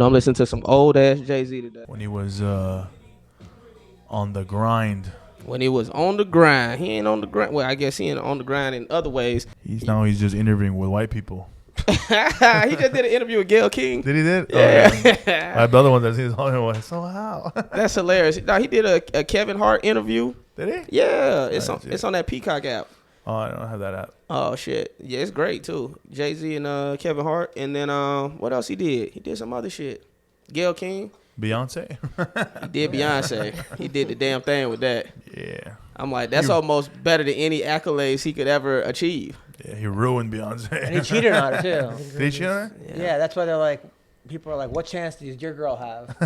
know I'm listening to some old ass Jay-Z today. When he was on the grind. When he was on the grind. He ain't on the grind. Well, I guess he ain't on the grind in other ways. He's just interviewing with white people. He just did an interview with Gayle King. Did he did? Yeah. Oh, yeah. I have the other one that's his only one. So how? That's hilarious. No, he did a Kevin Hart interview. Did he? Yeah, it's on that Peacock app. Oh, I don't have that app. Oh shit, yeah, it's great too. Jay-Z and Kevin Hart, and then what else he did? He did some other shit. Gayle King. Beyonce. He did Beyonce. He did the damn thing with that. Yeah. I'm like, that's almost better than any accolades he could ever achieve. Yeah, he ruined Beyonce. And he cheated on her too. Did he cheat on her? Yeah, that's why they're like, people are like, what chance does your girl have?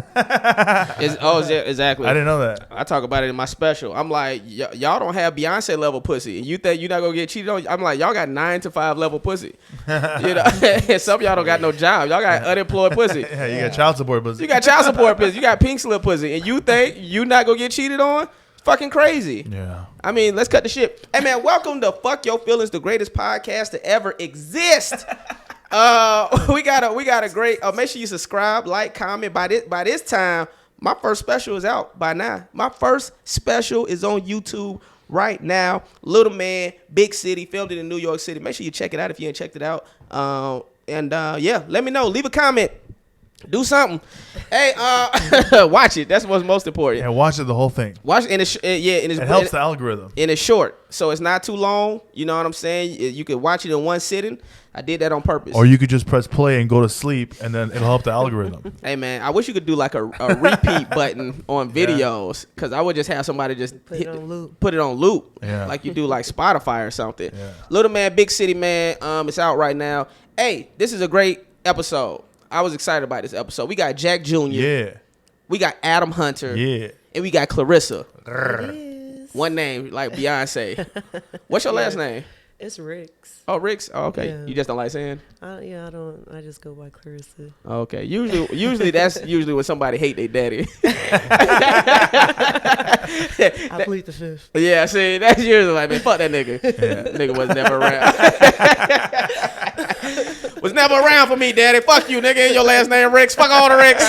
Exactly. I didn't know that. I talk about it in my special. I'm like, y'all don't have Beyonce level pussy, and you think you're not gonna get cheated on? I'm like, y'all got 9 to 5 level pussy. You know, and some of y'all don't got no job. Y'all got unemployed pussy. Yeah, you got child support pussy. You got child support pussy. You got pink slip pussy, and you think you not gonna get cheated on? Fucking crazy. Yeah. I mean, let's cut the shit. Hey man, welcome to Fuck Your Feelings, the greatest podcast to ever exist. We got a great. Make sure you subscribe, like, comment. By this time, my first special is out by now. My first special is on YouTube right now. Little Man, Big City, filmed it in New York City. Make sure you check it out if you ain't checked it out. Yeah, let me know. Leave a comment. Do something. Hey, watch it. That's what's most important. Yeah, watch it the whole thing. Watch it. And it helps the algorithm. And it's short, so it's not too long. You know what I'm saying? You can watch it in one sitting. I did that on purpose. Or you could just press play and go to sleep, and then it'll help the algorithm. Hey man, I wish you could do like a repeat button on videos, because I would just have somebody just put it on loop, yeah, like you do like Spotify or something. Yeah. Little Man, Big City, man. It's out right now. Hey, this is a great episode. I was excited about this episode. We got Jack Jr. Yeah. We got Adam Hunter. Yeah. And we got Clarissa. Yes. One name, like Beyonce. What's your last name? It's Rick's. Oh, Rick's? Oh, okay. Yeah. You just don't like saying? I don't. I just go by Clarissa. Okay. Usually that's when somebody hate their daddy. I plead the fifth. Yeah, see, that's usually like, man, fuck that nigga. Yeah. Nigga was never around. Was never around for me, daddy. Fuck you, nigga. Your last name Ricks. Fuck all the Ricks.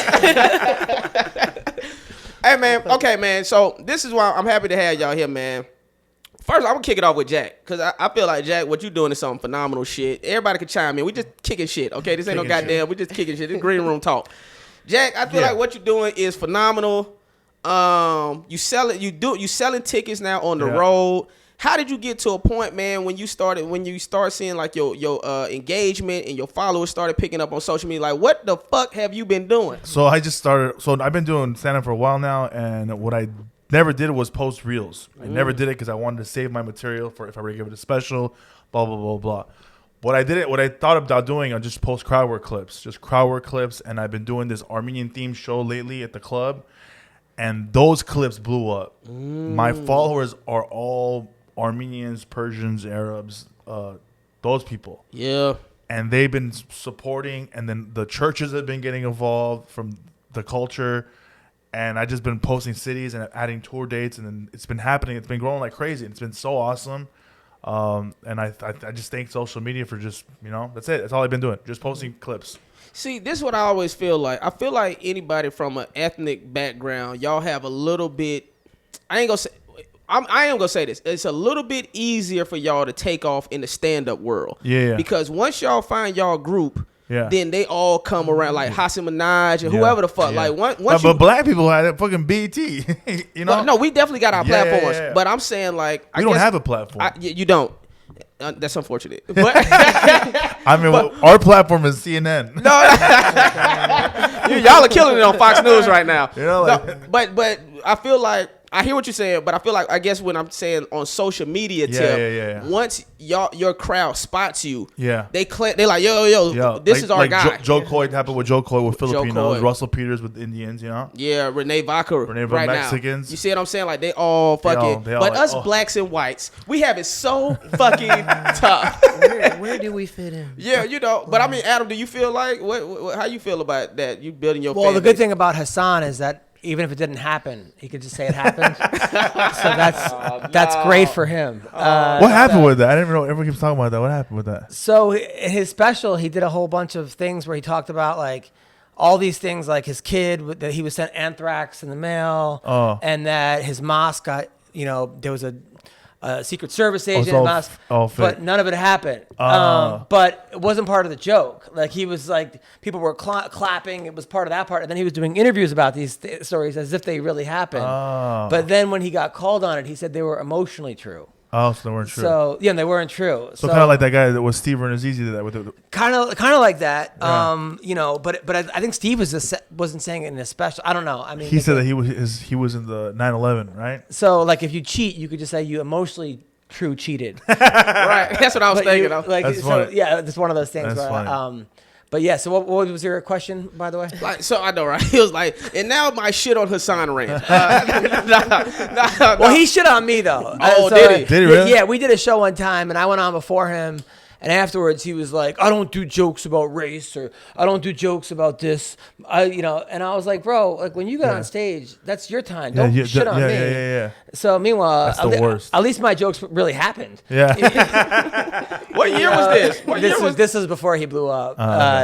Hey, man. Okay, man. So this is why I'm happy to have y'all here, man. First, I'm going to kick it off with Jack, because I feel like, Jack, what you doing is some phenomenal shit. Everybody can chime in. We just kicking shit, okay? This ain't no goddamn. We just kicking shit. This green room talk. Jack, I feel like what you're doing is phenomenal. You selling tickets now on the road. How did you get to a point, man, when you start seeing like your engagement and your followers started picking up on social media? Like, what the fuck have you been doing? So I just started. So I've been doing stand-up for a while now, and what I never did was post reels. I never did it because I wanted to save my material for if I were to give it a special, blah, blah, blah, blah. What I thought about doing, I just post crowd work clips, and I've been doing this Armenian themed show lately at the club, and those clips blew up. My followers are all Armenians, Persians, Arabs, those people. Yeah. And they've been supporting, and then the churches have been getting involved from the culture. And I just been posting cities and adding tour dates, and then it's been happening. It's been growing like crazy. It's been so awesome. And I just thank social media for just, that's it. That's all I've been doing. Just posting clips. See, this is what I always feel like. I feel like anybody from an ethnic background, y'all have a little bit, I am going to say this. It's a little bit easier for y'all to take off in the stand-up world. Yeah. Because once y'all find y'all group, then they all come around, like Hasan Minaj and whoever the fuck. Yeah. Like but black people had that fucking BET. No, we definitely got our platforms. Yeah. But I'm saying, like, we don't have a platform. You don't. That's unfortunate. But I mean, our platform is CNN. No, y'all are killing it on Fox News right now. But I feel like, I hear what you're saying, but I feel like, I guess when I'm saying on social media once your crowd spots you, they like, yo, this is our guy. Joe Coy happened with Joe Coy with Filipinos, Russell Peters with Indians, Yeah, Renee Vaca right Mexicans. Now. You see what I'm saying? Like, they all fucking, but like, us blacks and whites, we have it so fucking tough. Where do we fit in? Yeah, but I mean, Adam, do you feel like, how you feel about that? You building your Well, the good thing about Hasan is that even if it didn't happen, he could just say it happened. So that's great for him. What happened with that? I didn't know. Everyone keeps talking about that. What happened with that? So in his special, he did a whole bunch of things where he talked about like all these things like his kid that he was sent anthrax in the mail, and that his mosque got there was a Secret Service agent, all fake. but none of it happened. But it wasn't part of the joke. Like he was like, people were clapping. It was part of that part. And then he was doing interviews about these stories as if they really happened. But then when he got called on it, he said they were emotionally true. Oh, so they weren't true. So yeah, they weren't true. So kind of like that guy that was Steve Renazizi did that with it. Kind of like that. Yeah. But I think Steve wasn't saying it in a special. I don't know. I mean, he said that he was in the 9/11, right? So like if you cheat, you could just say you emotionally cheated. Right. That's what I was thinking. That's funny. Yeah, it's one of those things. That's where, funny. But yeah, so what was your question, by the way? Like, so I know, right? He was like, and now my shit on Hasan rant. Well, he shit on me though. Oh, did he? Did he really? Yeah, we did a show one time, and I went on before him. And afterwards, he was like, "I don't do jokes about race, or I don't do jokes about this." And I was like, "Bro, like when you get on stage, that's your time. Don't shit on me." Yeah. So meanwhile, That's the worst. At least my jokes really happened. Yeah. What year was this? This was before he blew up.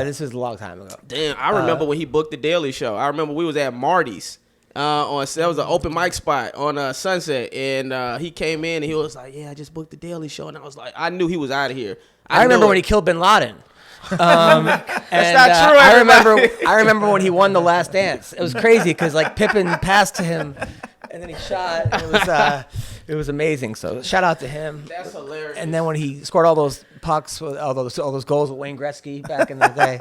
This was a long time ago. Damn, I remember when he booked the Daily Show. I remember we was at Marty's. That was an open mic spot on Sunset, and he came in and he was like, "Yeah, I just booked the Daily Show," and I was like, I knew he was out of here. I remember when he killed Bin Laden. That's not true. I remember when he won The Last Dance. It was crazy because like Pippen passed to him, and then he shot. And it was amazing. So shout out to him. That's hilarious. And then when he scored all those pucks, with all those goals with Wayne Gretzky back in the day.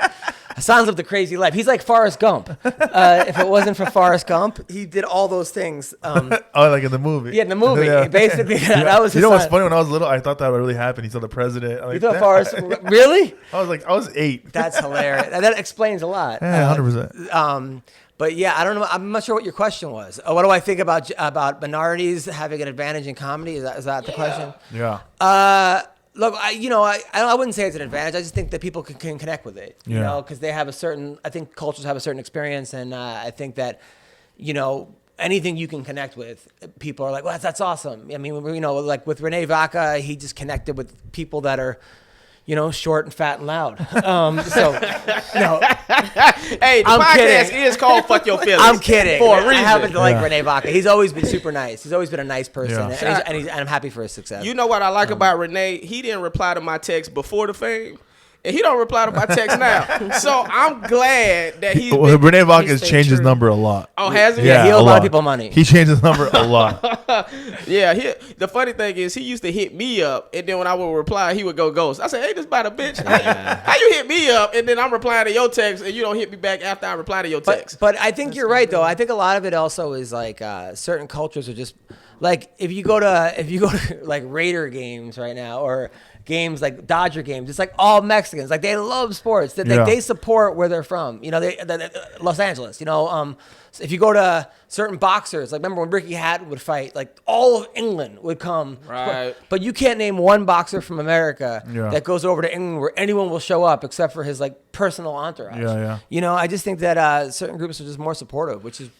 Hassan's lived a crazy life. He's like Forrest Gump. If it wasn't for Forrest Gump, he did all those things. Like in the movie. Yeah, in the movie. Yeah. Basically, that was his what's son. funny? When I was little, I thought that would really happen. He saw the president. You thought Forrest... Really? I was 8. That's hilarious. That explains a lot. Yeah, 100%. But yeah, I don't know. I'm not sure what your question was. What do I think about minorities having an advantage in comedy? Is that the question? Yeah. Look, I wouldn't say it's an advantage. I just think that people can connect with it, because they have I think cultures have a certain experience, and I think that, anything you can connect with, people are like, well, that's awesome. I mean, like with Renee Vaca, he just connected with people that are, short and fat and loud. Hey, the podcast is called "Fuck Your Feelings." I'm kidding. For a reason. I happen to like Renee Vaca. He's always been super nice. He's always been a nice person, Yeah. and I'm happy for his success. You know what I like about Renee? He didn't reply to my text before the fame, and he don't reply to my text now. So I'm glad that he's. Renee Vaca has stayed changed his true. number a lot. Oh, has he? Yeah, he owes a lot of lot. people money. He changed his number a lot. Yeah, the funny thing is he used to hit me up, and then when I would reply, he would go ghost. I said, "Hey, this about a bitch. How you hit me up, and then I'm replying to your text, and you don't hit me back after I reply to your text?" But I think you're right though. I think a lot of it also is like certain cultures are just like if you go to like Raider games right now or games like Dodger games, it's like all Mexicans. Like they love sports. They support where they're from. They Los Angeles. So if you go to certain boxers, like remember when Ricky Hatton would fight, like all of England would come. Right. But you can't name one boxer from America Yeah. that goes over to England where anyone will show up except for his like personal entourage. Yeah. I just think that certain groups are just more supportive, which is,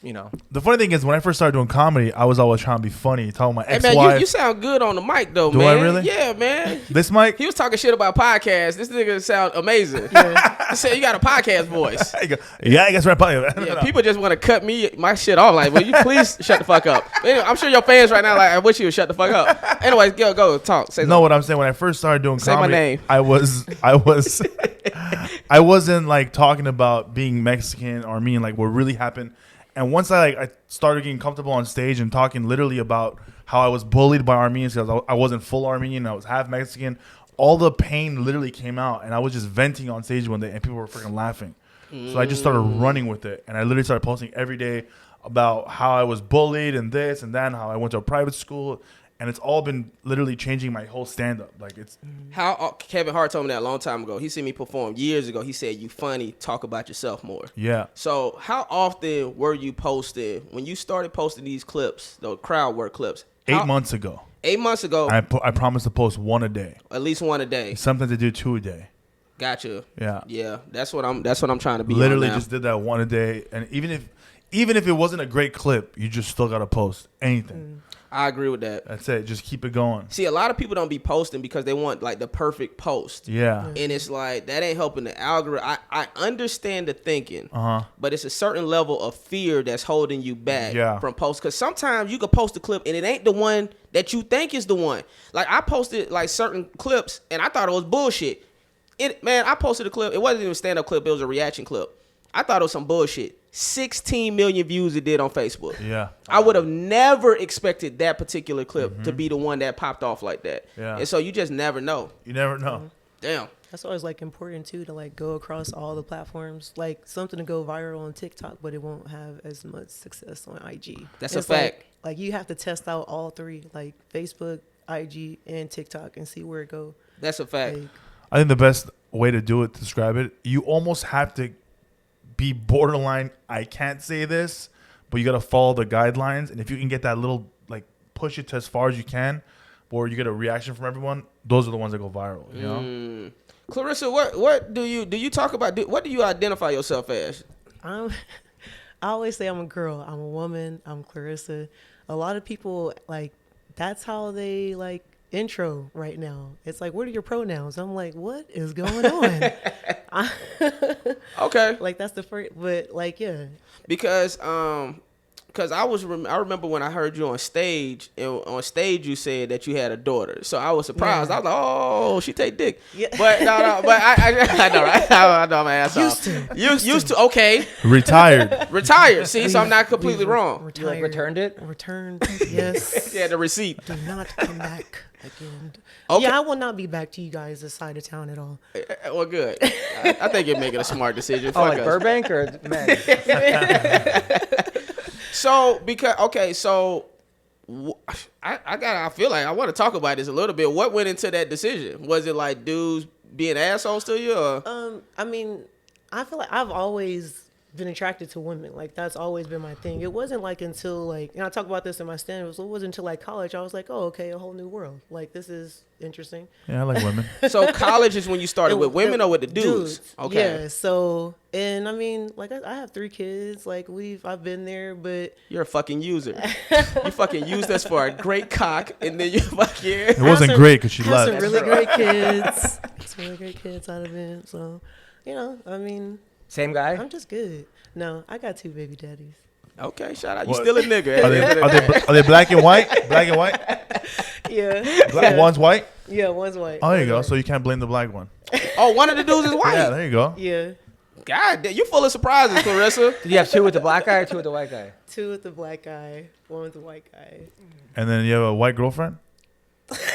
The funny thing is, when I first started doing comedy, I was always trying to be funny, talking about my Hey ex-wife. man, you sound good on the mic though, Do man. I really? Yeah, man. This mic? He was talking shit about podcasts. This nigga sound amazing. He said you got a podcast voice. Yeah, I guess we're probably. Yeah, people just want to cut my shit off. Like, will you please shut the fuck up? Anyway, I'm sure your fans right now like, I wish you would shut the fuck up. Anyways, go talk. Say No, what I'm saying, when I first started doing Say my comedy, name. I wasn't like talking about being Mexican or Armenian, like what really happened. And once I started getting comfortable on stage and talking literally about how I was bullied by Armenians because I wasn't full Armenian, I was half Mexican, all the pain literally came out, and I was just venting on stage one day, and people were freaking laughing. So I just started running with it, and I literally started posting every day about how I was bullied and this and that, and how I went to a private school, and it's all been literally changing my whole stand-up. Like it's how Kevin Hart told me that a long time ago. He seen me perform years ago. He said, "You funny, talk about yourself more." yeah. So how often were you posting when you started posting these clips, the crowd work clips? 8 months ago. 8 months ago, I promised to post one a day. at least one a day. Something to do 2 a day. Gotcha. Yeah. Yeah, that's what I'm trying to be. Literally on now. just did that one a day, and even even if it wasn't a great clip, you just still gotta post anything. I agree with that. That's it. Just keep it going. See, a lot of people don't be posting because they want like the perfect post. Yeah. And it's like that ain't helping the algorithm. I understand the thinking, but it's a certain level of fear that's holding you back from posts. Because sometimes you could post a clip and it ain't the one that you think is the one. Like I posted like certain clips and I thought it was bullshit. I posted a clip. It wasn't even a stand-up clip. It was a reaction clip. I thought it was some bullshit. 16 million views it did on Facebook. Yeah. I would have never expected that particular clip to be the one that popped off like that. Yeah. And so you just never know. You never know. Damn. That's always like important too to like go across all the platforms. Like something to go viral on TikTok, but it won't have as much success on IG. That's it's a fact. Like you have to test out all three, like Facebook, IG, and TikTok, and see where it go. That's a fact. Like, I think the best way to do it, to describe it, you almost have to be borderline. I can't say this, but you got to follow the guidelines. And if you can get that little, like, push it to as far as you can, or you get a reaction from everyone, those are the ones that go viral. You know, Clarissa, what do you talk about? What do you identify yourself as? I always say I'm a girl. I'm a woman. I'm Clarissa. A lot of people like that's how they like intro right now. It's like, what are your pronouns? I'm like, what is going on? Okay. Like that's the first, but like, yeah. Because I remember when I heard you on stage, and on stage you said that you had a daughter. So I was surprised. Yeah. I was like, oh, she take dick. Yeah. But no, but I know, right? I know my ass Used off. to. Used to. Okay. retired. See, so I'm not completely wrong. You like returned it? Returned. Yes. Yeah, the receipt. Do not come back again. Okay. Yeah, I will not be back to you guys this side of town at all. Well, good. I think you're making a smart decision. Oh, Fuck like us. Burbank or Meg? So I feel like I want to talk about this a little bit. What went into that decision? Was it like dudes being assholes to you? Or? I mean, I feel like I've always been attracted to women. Like that's always been my thing. It wasn't like until like, and I talk about this in my stand-ups, it wasn't until like college I was like, oh, okay, a whole new world. Like this is interesting. Yeah, I like women. So college is when you started with women or with the dudes? Okay. Yeah. So, and I mean, like I have 3 kids. Like I've been there, but You're a fucking user. You fucking used us for a great cock, and then you fucking. It wasn't great because she have left. some really great kids. Some really great kids out of it. So, you know, I mean, Same guy? I'm just good. No, I got 2 baby daddies. Okay, shout out. You What? still a nigga. Are they black and white? Black and white? Yeah. One's white? Yeah, one's white. Oh, there you go. So you can't blame the black one. Oh, one of the dudes is white. Yeah, there you go. Yeah. God damn, you full of surprises, Clarissa. Did you have 2 with the black guy or 2 with the white guy? 2 with the black guy, 1 with the white guy. And then you have a white girlfriend?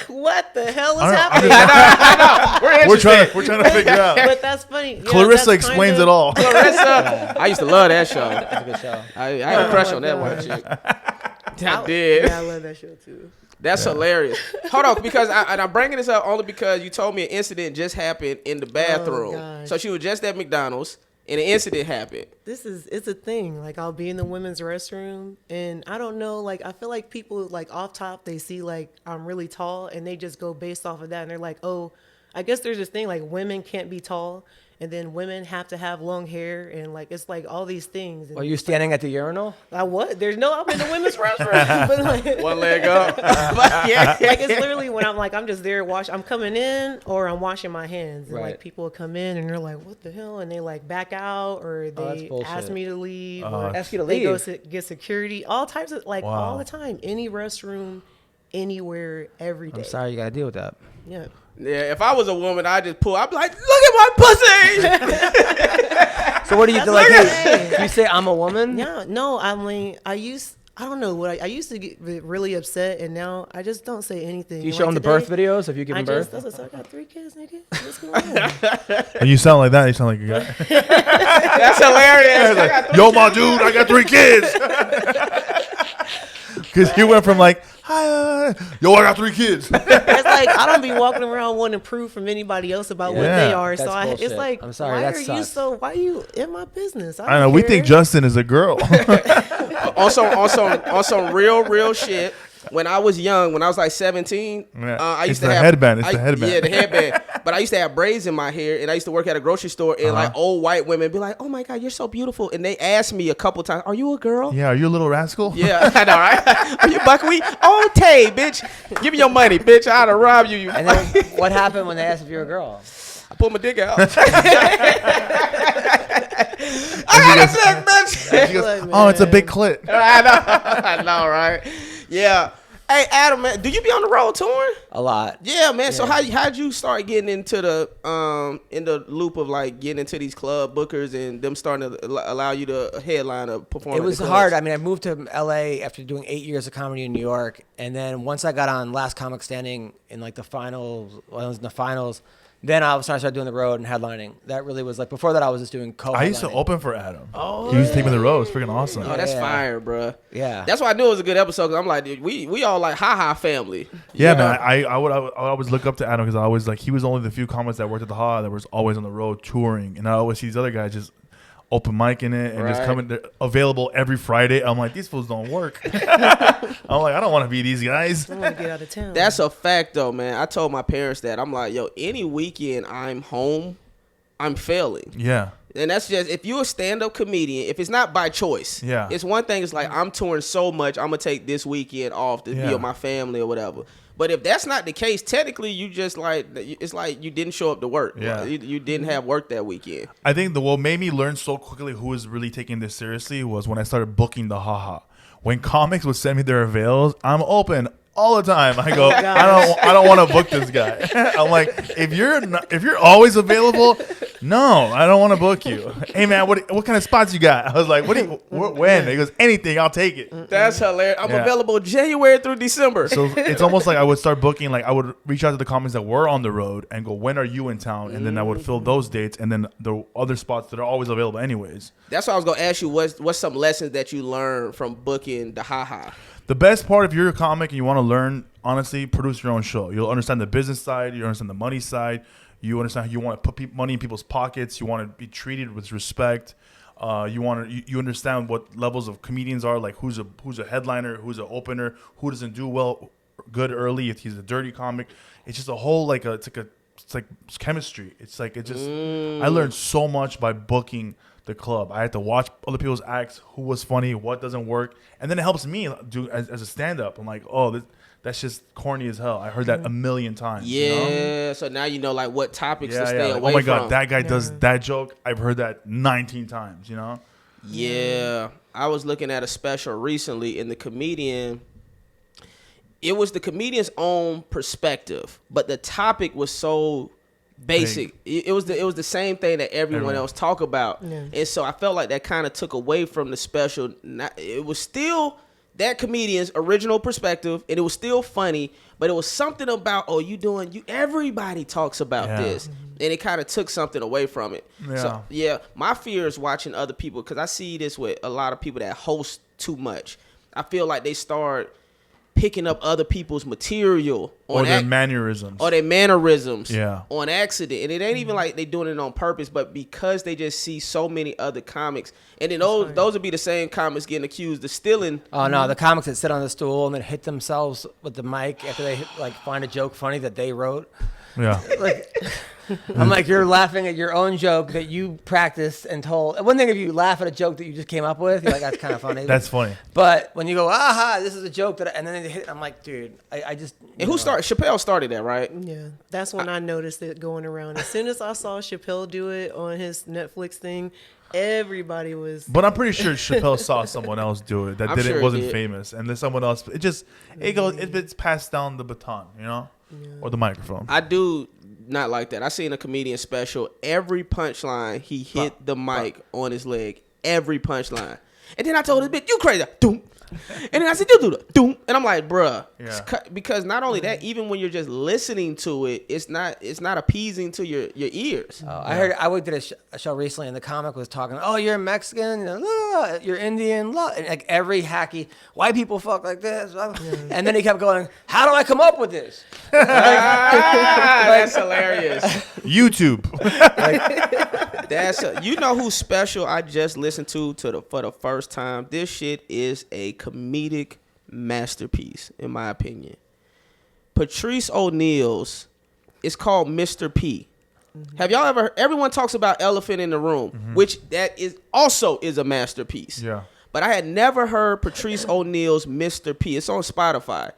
What the hell is I don't know. happening? I know. We're trying to figure out. But that's funny. Yeah, Clarissa that's explains kinda- it all. Clarissa. I used to love that show. That's a good show. I had a crush on that one chick. I did. Yeah, I love that show too. That's hilarious. Hold on, because I'm bringing this up only because you told me an incident just happened in the bathroom. gosh. So she was just at McDonald's, and an incident happened. It's a thing. Like I'll be in the women's restroom and I don't know, like I feel like people like off top they see like I'm really tall and they just go based off of that and they're like, oh, I guess there's this thing like women can't be tall and then women have to have long hair and like it's like all these things. And Are you standing at the urinal? I'm in the women's restroom. But like, One leg up. But yeah. like it's literally when I'm just there I'm coming in or I'm washing my hands and Right. like people will come in and they're like, what the hell? And they like back out or that's they bullshit. ask me to leave or Ask you to they go leave. get security, all types of like Wow. all the time, any restroom, anywhere, every day. I'm sorry you got to deal with that. Yeah. Yeah, if I was a woman, I'd just pull. I'd be like, look at my pussy. So what do you do? Like, okay. you say I'm a woman? Yeah. No, I mean, I don't know what I used to get really upset and now I just don't say anything. Do you And, show like, them the today, birth videos of you giving birth? I got 3 kids, nigga. What's going on? And you sound like that. You sound like a guy. That's hilarious. I got 3 Yo, my dude, I got 3 kids. Because you went from like, hi, yo, I got 3 kids. It's like I don't be walking around wanting proof from anybody else about what Yeah. they are. So That's it's bullshit. like, I'm sorry, why that are you sucks. why are you in my business? I don't know. We think Justin is a girl. on some real shit. When I was young, when I was like 17, Yeah. I It's used the to have headband. It's the headband. Yeah, the headband. But I used to have braids in my hair, and I used to work at a grocery store, and like old white women be like, "Oh my God, you're so beautiful," and they asked me a couple times, "Are you a girl?" Yeah, are you a little rascal? Yeah, I know, right? Are you buckwheat? Oh, Tay, bitch, give me your money, bitch. I'd have robbed you. And then what happened when they asked if you were a girl? I pulled my dick out. I got a dick, bitch. She goes, oh, it's a big clit. I know, right? Yeah. Hey, Adam, man, do you be on the road touring? A lot. Yeah, man. So how'd you start getting into the in the loop of like getting into these club bookers and them starting to allow you to headline a performance? It was hard. I mean, I moved to LA after doing 8 years of comedy in New York, and then once I got on Last Comic Standing in like the finals, when I was in the finals, then I started doing the road and headlining. That really was like, before that I was just doing co-headlining. I used to open for Adam. Oh, he used to take me the road. It's freaking awesome. Oh, that's fire, bro. Yeah. That's why I knew it was a good episode. Cause I'm like, dude, we all like ha family. Yeah, man. I would always look up to Adam because I always like he was only the few comics that worked at the Ha that was always on the road touring, and I always see these other guys just open mic in it and just coming. They're available every Friday. I'm like, these fools don't work. I'm like, I don't want to be these guys. I want to get out of town. That's a fact, though, man. I told my parents that. I'm like, yo, any weekend I'm home, I'm failing. Yeah. And that's just, if you're a stand-up comedian, if it's not by choice, it's one thing. It's like, I'm touring so much, I'm going to take this weekend off to be with my family or whatever. But if that's not the case, technically, you just like, it's like you didn't show up to work. Yeah. You didn't have work that weekend. I think what made me learn so quickly who was really taking this seriously was when I started booking the Ha. When comics would send me their avails, I'm open all the time. I go, I don't want to book this guy. I'm like, if you're always available, no, I don't want to book you. Hey man, what kind of spots you got? I was like, when? He goes, anything, I'll take it. That's hilarious. I'm available January through December. So it's almost like I would start booking, like I would reach out to the comics that were on the road and go, when are you in town? And then I would fill those dates, and then the other spots that are always available anyways. That's why I was gonna ask you, what's some lessons that you learned from booking the Ha? The best part, if you're a comic and you want to learn, honestly, produce your own show. You'll understand the business side. You understand the money side. You understand how you want to put money in people's pockets. You want to be treated with respect. You understand what levels of comedians are, like who's a headliner, who's an opener, who doesn't do good early, if he's a dirty comic. It's just a whole it's like chemistry. It's like I learned so much by booking the club. I had to watch other people's acts, who was funny, what doesn't work, and then it helps me do as a stand-up. I'm like, oh, that's just corny as hell. I heard that a million times. Yeah, you know? So now you know like what topics to stay away from. Oh my God, that guy does that joke. I've heard that 19 times. You know? Yeah, I was looking at a special recently, and it was the comedian's own perspective, but the topic was so basic. It was the same thing that everyone else talk about. And so I felt like that kind of took away from the special. It was still that comedian's original perspective, and it was still funny, but it was something about, everybody talks about this, and it kind of took something away from it. So my fear is watching other people, because I see this with a lot of people that host too much. I feel like they start picking up other people's material or their mannerisms on accident, and it ain't even like they doing it on purpose, but because they just see so many other comics, and then those would be the same comics getting accused of stealing. Oh no, the comics that sit on the stool and then hit themselves with the mic after they find a joke funny that they wrote. Yeah. I'm like, you're laughing at your own joke that you practiced and told. One thing if you laugh at a joke that you just came up with, you're like, that's kind of funny. That's funny. But when you go, this is a joke and then they hit, I'm like, dude, I just. And who started? Chappelle started that, right? Yeah, that's when I noticed it going around. As soon as I saw Chappelle do it on his Netflix thing, everybody was. But I'm pretty sure Chappelle saw someone else do it that wasn't famous, and then someone else. It's passed down the baton, or the microphone. I do not like that. I seen a comedian special. Every punchline, he hit the mic on his leg. Every punchline. And then I told him, bitch, you crazy. Doom. And then I said, you do the doom. And I'm like, bruh. Because not only that, even when you're just listening to it, it's not appeasing to your ears. I heard, I worked at a show recently, and the comic was talking, you're Mexican, you're Indian, and like every hacky, white people fuck like this. And then he kept going, how do I come up with this? That's hilarious. YouTube. You know who's special I just listened to for the first time? This shit is a comedic masterpiece, in my opinion. Patrice O'Neal's It's called Mr. P. Have y'all ever? Everyone talks about Elephant in the Room, which that is also is a masterpiece. Yeah. But I had never heard Patrice O'Neal's Mr. P. It's on Spotify.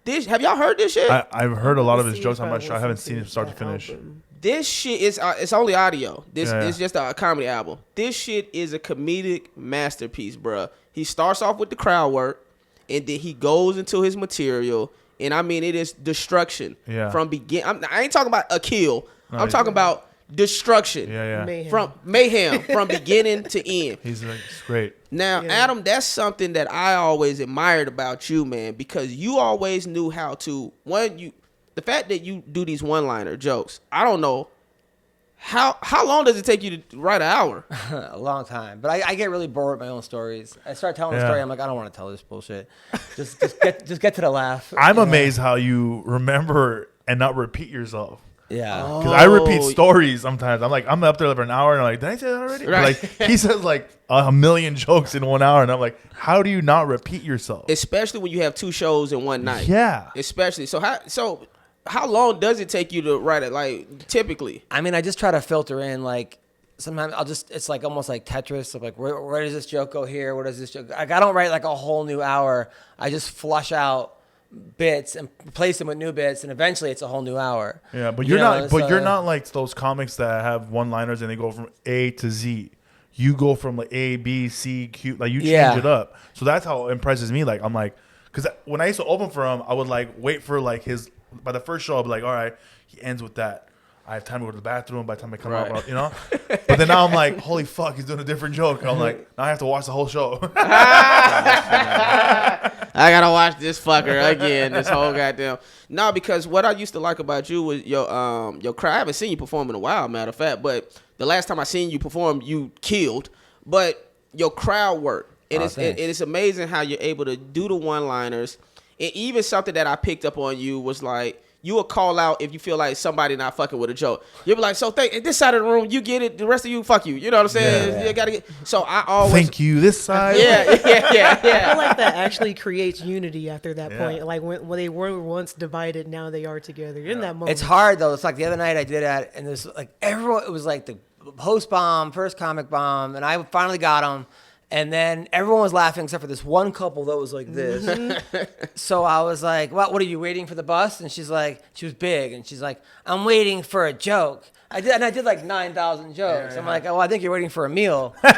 Have y'all heard this shit? I've heard a lot of his See jokes. if I'm I not sure. I haven't listen seen to it start to that finish. album. This shit is it's only audio. This Yeah. is just a comedy album. This shit is a comedic masterpiece, bruh. He starts off with the crowd work, and then he goes into his material, and I mean it is destruction from begin. I ain't talking about a kill. I'm talking about destruction. Yeah. Mayhem. From mayhem from beginning to end. He's like, it's great. Now, Adam, that's something that I always admired about you, man, because you always knew how to the fact that you do these one-liner jokes. I don't know how long does it take you to write an hour? A long time, but I get really bored with my own stories. I start telling a story, I'm like, I don't want to tell this bullshit. Just get to the laugh. I'm amazed how you remember and not repeat yourself. Yeah. Because I repeat stories sometimes. I'm like, I'm up there for an hour and I'm like, did I say that already? Right. Like, he says like a million jokes in 1 hour. And I'm like, how do you not repeat yourself? Especially when you have 2 shows in one night. Yeah. Especially. So how long does it take you to write it? Like typically? I mean, I just try to filter in, like, sometimes it's like almost like Tetris of like, where does this joke go here? Where does this joke go? Like, I don't write like a whole new hour. I just flush out bits and replace them with new bits, and eventually it's a whole new hour. Yeah, but you're you're not like those comics that have one-liners and they go from A to Z. You go from like A, B, C, Q, like you change it up. So that's how it impresses me. Like I'm like, because when I used to open for him, I would like wait for like by the first show, I'd be like, all right, he ends with that. I have time to go to the bathroom by the time I come out, you know? But then now I'm like, holy fuck, he's doing a different joke. And I'm like, now I have to watch the whole show. I gotta watch this fucker again. This whole goddamn. No, because what I used to like about you was your crowd. I haven't seen you perform in a while, matter of fact. But the last time I seen you perform, you killed. But your crowd work, and it's amazing how you're able to do the one-liners. And even something that I picked up on you was like, you will call out if you feel like somebody not fucking with a joke. You'll be like, so this side of the room, you get it. The rest of you, fuck you. You know what I'm saying? Yeah. You gotta get. So I always Thank you. This side. Yeah. I feel like that actually creates unity after that point. Like when they were once divided, now they are together. In that moment, It's hard though. It's like the other night I did it, and there's like everyone. It was like the post bomb, first comic bomb, and I finally got them. And then everyone was laughing except for this one couple that was like this. So I was like, what are you waiting for the bus? And she's like, she was big. And she's like, I'm waiting for a joke. I did like 9,000 jokes. I'm like, oh, I think you're waiting for a meal. but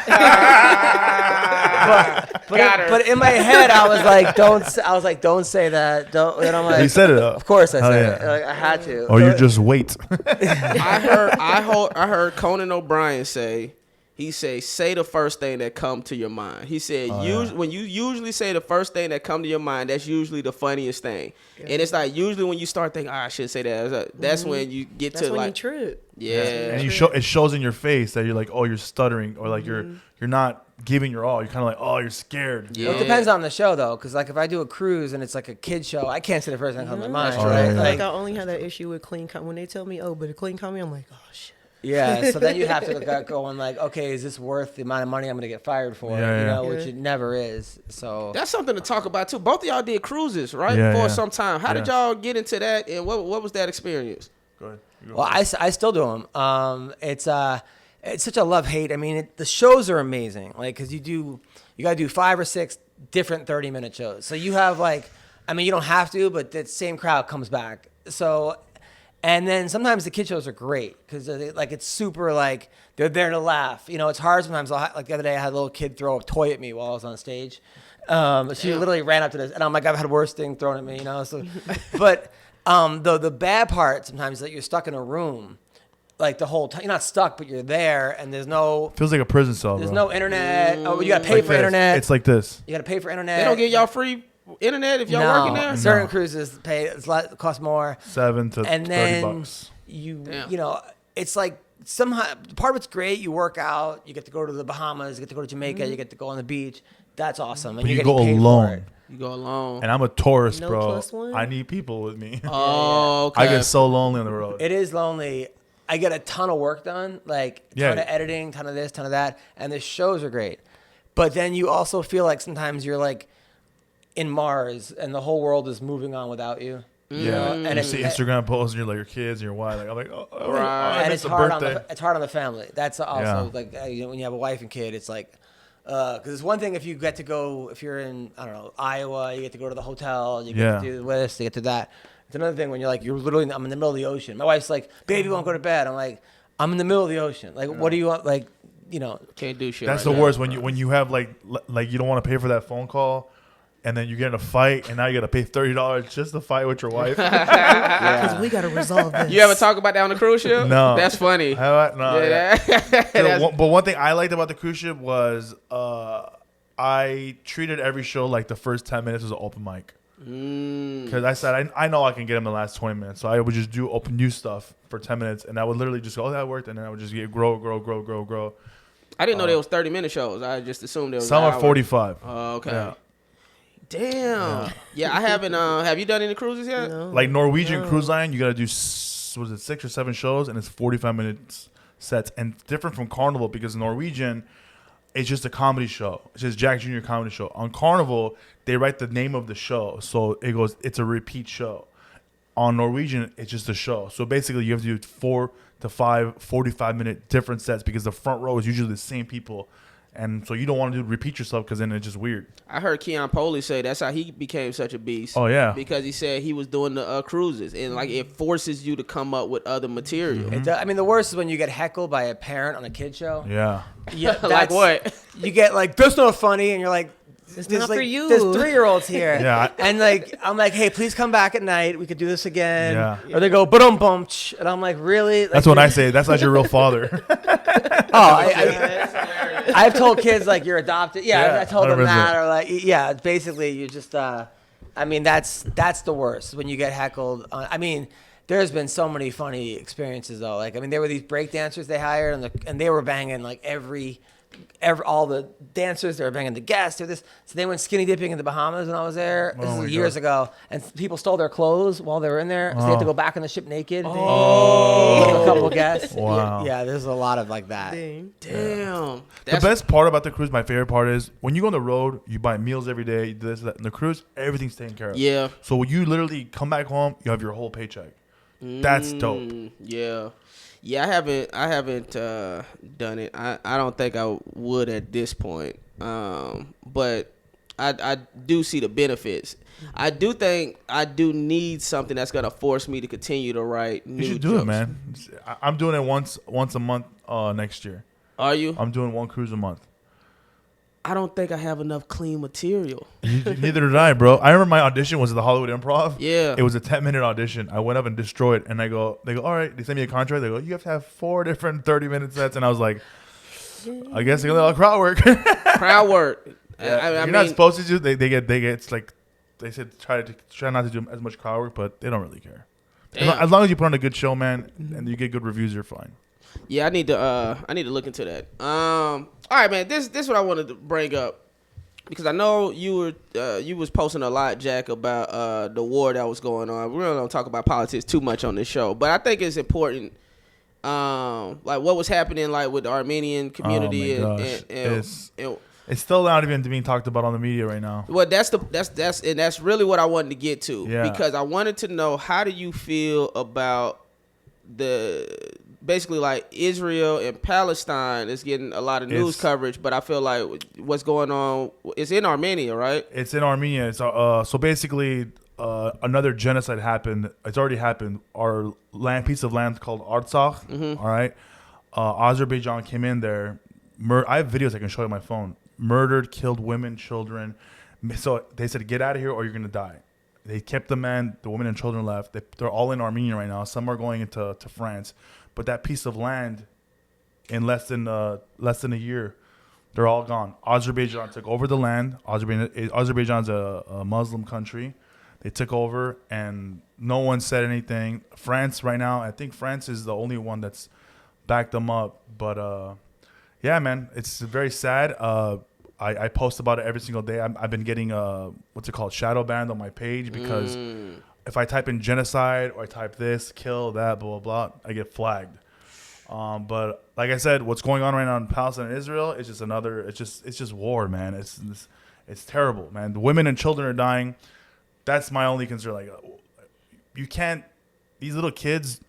in my head, I was like, don't say that. Don't. And I'm like, You said it though. Of course I said yeah. it. Like, I had to. Or you just wait. I heard Conan O'Brien say. He say the first thing that come to your mind. He said, when you usually say the first thing that come to your mind, that's usually the funniest thing. Yeah. And it's like usually when you start thinking, I should say that. That's when you get that's to when like, you trip. Yeah. And it shows in your face that you're like, oh, you're stuttering, or like you're not giving your all. You're kind of like, oh, you're scared. Yeah. Well, it depends on the show though, because like if I do a cruise and it's like a kid show, I can't say the first thing that comes to my mind. Right? Right? Like I only had that issue with clean comedy. When they tell me, oh, but a clean comedy, I'm like, oh shit. Yeah, so then you have to go and like, okay, is this worth the amount of money I'm going to get fired for? Which it never is. So that's something to talk about too. Both of y'all did cruises, right? For some time. How did y'all get into that, and what was that experience? Go ahead. Well, I still do them. It's such a love-hate. I mean, the shows are amazing. Like, because you got to do 5 or 6 different 30-minute shows. So you have like, I mean, you don't have to, but that same crowd comes back. So. And then sometimes the kid shows are great because like it's super like they're there to laugh. You know, it's hard sometimes. Like the other day, I had a little kid throw a toy at me while I was on stage. She literally ran up to this, and I'm like, I've had worse thing thrown at me. You know, so but the bad part sometimes is that you're stuck in a room like the whole time. You're not stuck, but you're there, and there's no. Feels like a prison cell. There's bro. no internet. Oh, you got to pay for internet. It's like this. You got to pay for internet. They don't give y'all free internet if y'all working there? Certain cruises cost more. $7 to and then $30. You know, it's like somehow part of it's great. You work out, you get to go to the Bahamas, you get to go to Jamaica, you get to go on the beach. That's awesome. And But you're you go getting paid alone. for it. You go alone. And I'm a tourist, No bro. +1? I need people with me. Oh, okay. I get so lonely on the road. It is lonely. I get a ton of work done, like ton of editing, ton of this, ton of that, and the shows are great. But then you also feel like sometimes you're like in Mars and the whole world is moving on without you. Yeah, and and you it- see Instagram posts and you're like your kids and your wife. Like I'm like, oh, Right. I and missed it's a hard on birthday. it's hard on the family. That's also Yeah. like when you have a wife and kid, it's like because it's one thing if you get to go if you're in I don't know Iowa, you get to go to the hotel, you get to do this, you get to that. It's another thing when you're literally I'm in the middle of the ocean. My wife's like, baby won't go to bed. I'm like, I'm in the middle of the ocean. Like, what do you want? Like, Can't do shit. That's right the now. worst when you have like you don't want to pay for that phone call, and then you get in a fight, and now you got to pay $30 just to fight with your wife. Because we got to resolve this. You ever talk about that on the cruise ship? No. That's funny. No, yeah. That's- But one thing I liked about the cruise ship was I treated every show like the first 10 minutes was an open mic. Because I said, I know I can get him the last 20 minutes. So I would just do open new stuff for 10 minutes. And I would literally just go, oh, that worked. And then I would just get grow. I didn't know there was 30-minute shows. I just assumed there was. Some an are hour. 45. Oh, okay. Yeah. Damn. Yeah, I haven't. Have you done any cruises yet? No. Like Norwegian Cruise Line, you got to do, 6 or 7 shows. And it's 45 minutes sets. And different from Carnival because Norwegian, it's just a comedy show. It's just Jack Jr. comedy show. On Carnival, they write the name of the show. So it goes, it's a repeat show. On Norwegian, it's just a show. So basically, you have to do 4 to 5 45-minute different sets because the front row is usually the same people. And so you don't want to repeat yourself because then it's just weird. I heard Keon Poley say that's how he became such a beast. Oh, yeah. Because he said he was doing the cruises and like it forces you to come up with other material. I mean, the worst is when you get heckled by a parent on a kid show. Yeah. Yeah, Like what? You get like, that's not funny, and you're like, It's there's not like, for you. There's 3-year-olds here. Yeah. And like, I'm like, hey, please come back at night. We could do this again. Yeah. Or they go, ba-dum bum and I'm like, really? Like, That's what I say. That's not your real father. I've told kids like you're adopted. Yeah, Yeah, I told them 100%. that, or like, yeah, basically you just. I mean, that's the worst when you get heckled. I mean, there's been so many funny experiences though. Like, I mean, there were these break dancers they hired, and they were banging like all the dancers. They were banging the guests. So they went skinny dipping in the Bahamas when I was there. This my is years ago, and people stole their clothes while they were in there, so they had to go back on the ship naked. Oh. A couple guests. Wow. Yeah, there's a lot of like that. Dang. Damn. The best part about the cruise, my favorite part is when you go on the road, you buy meals every day, you do this, that. And the cruise, everything's taken care of. Yeah. So when you literally come back home, you have your whole paycheck. That's dope. Yeah. Yeah, I haven't done it. I don't think I would at this point. But I do see the benefits. I do think I do need something that's gonna force me to continue to write new You should do jokes. it, man. I'm doing it once a month next year. Are you? I'm doing 1 cruise a month. I don't think I have enough clean material. Neither did I, bro. I remember my audition was at the Hollywood Improv. Yeah. It was a 10-minute audition. I went up and destroyed, and they go, all right. They sent me a contract. They go, you have to have 4 different 30-minute sets, and I was like, I guess I got a lot of crowd work. Crowd work. You're not supposed to do. They get. It's like they said, try not to do as much crowd work, but they don't really care. As long as you put on a good show, man, and you get good reviews, you're fine. Yeah, I need to look into that. All right, man. This is what I wanted to bring up because I know you was posting a lot, Jack, about the war that was going on. We really don't talk about politics too much on this show, but I think it's important. Like what was happening, like with the Armenian community, Oh my gosh. and It's still not even being talked about on the media right now. well, that's really what I wanted to get to because I wanted to know how do you feel about basically like Israel and Palestine is getting a lot of news coverage, but I feel like what's going on is in Armenia, right? It's in Armenia. So basically, another genocide happened. It's already happened. Our piece of land called Artsakh. All right, Azerbaijan came in there. I have videos I can show you on my phone. Murdered, killed women, children. So they said, get out of here or you're gonna die. They kept the men, the women and children left. They're all in Armenia right now. Some are going into France. But that piece of land, in less than a year, they're all gone. Azerbaijan took over the land. Azerbaijan's a Muslim country. They took over, and no one said anything. France right now, I think France is the only one that's backed them up. But yeah, man, it's very sad. I post about it every single day. I've been getting what's it called, shadow banned on my page because if I type in genocide or I type this, kill, that, blah, blah, blah, I get flagged. But like I said, what's going on right now in Palestine and Israel is just it's just war, man. It's terrible, man. The women and children are dying. That's my only concern. Like, you can't. These little kids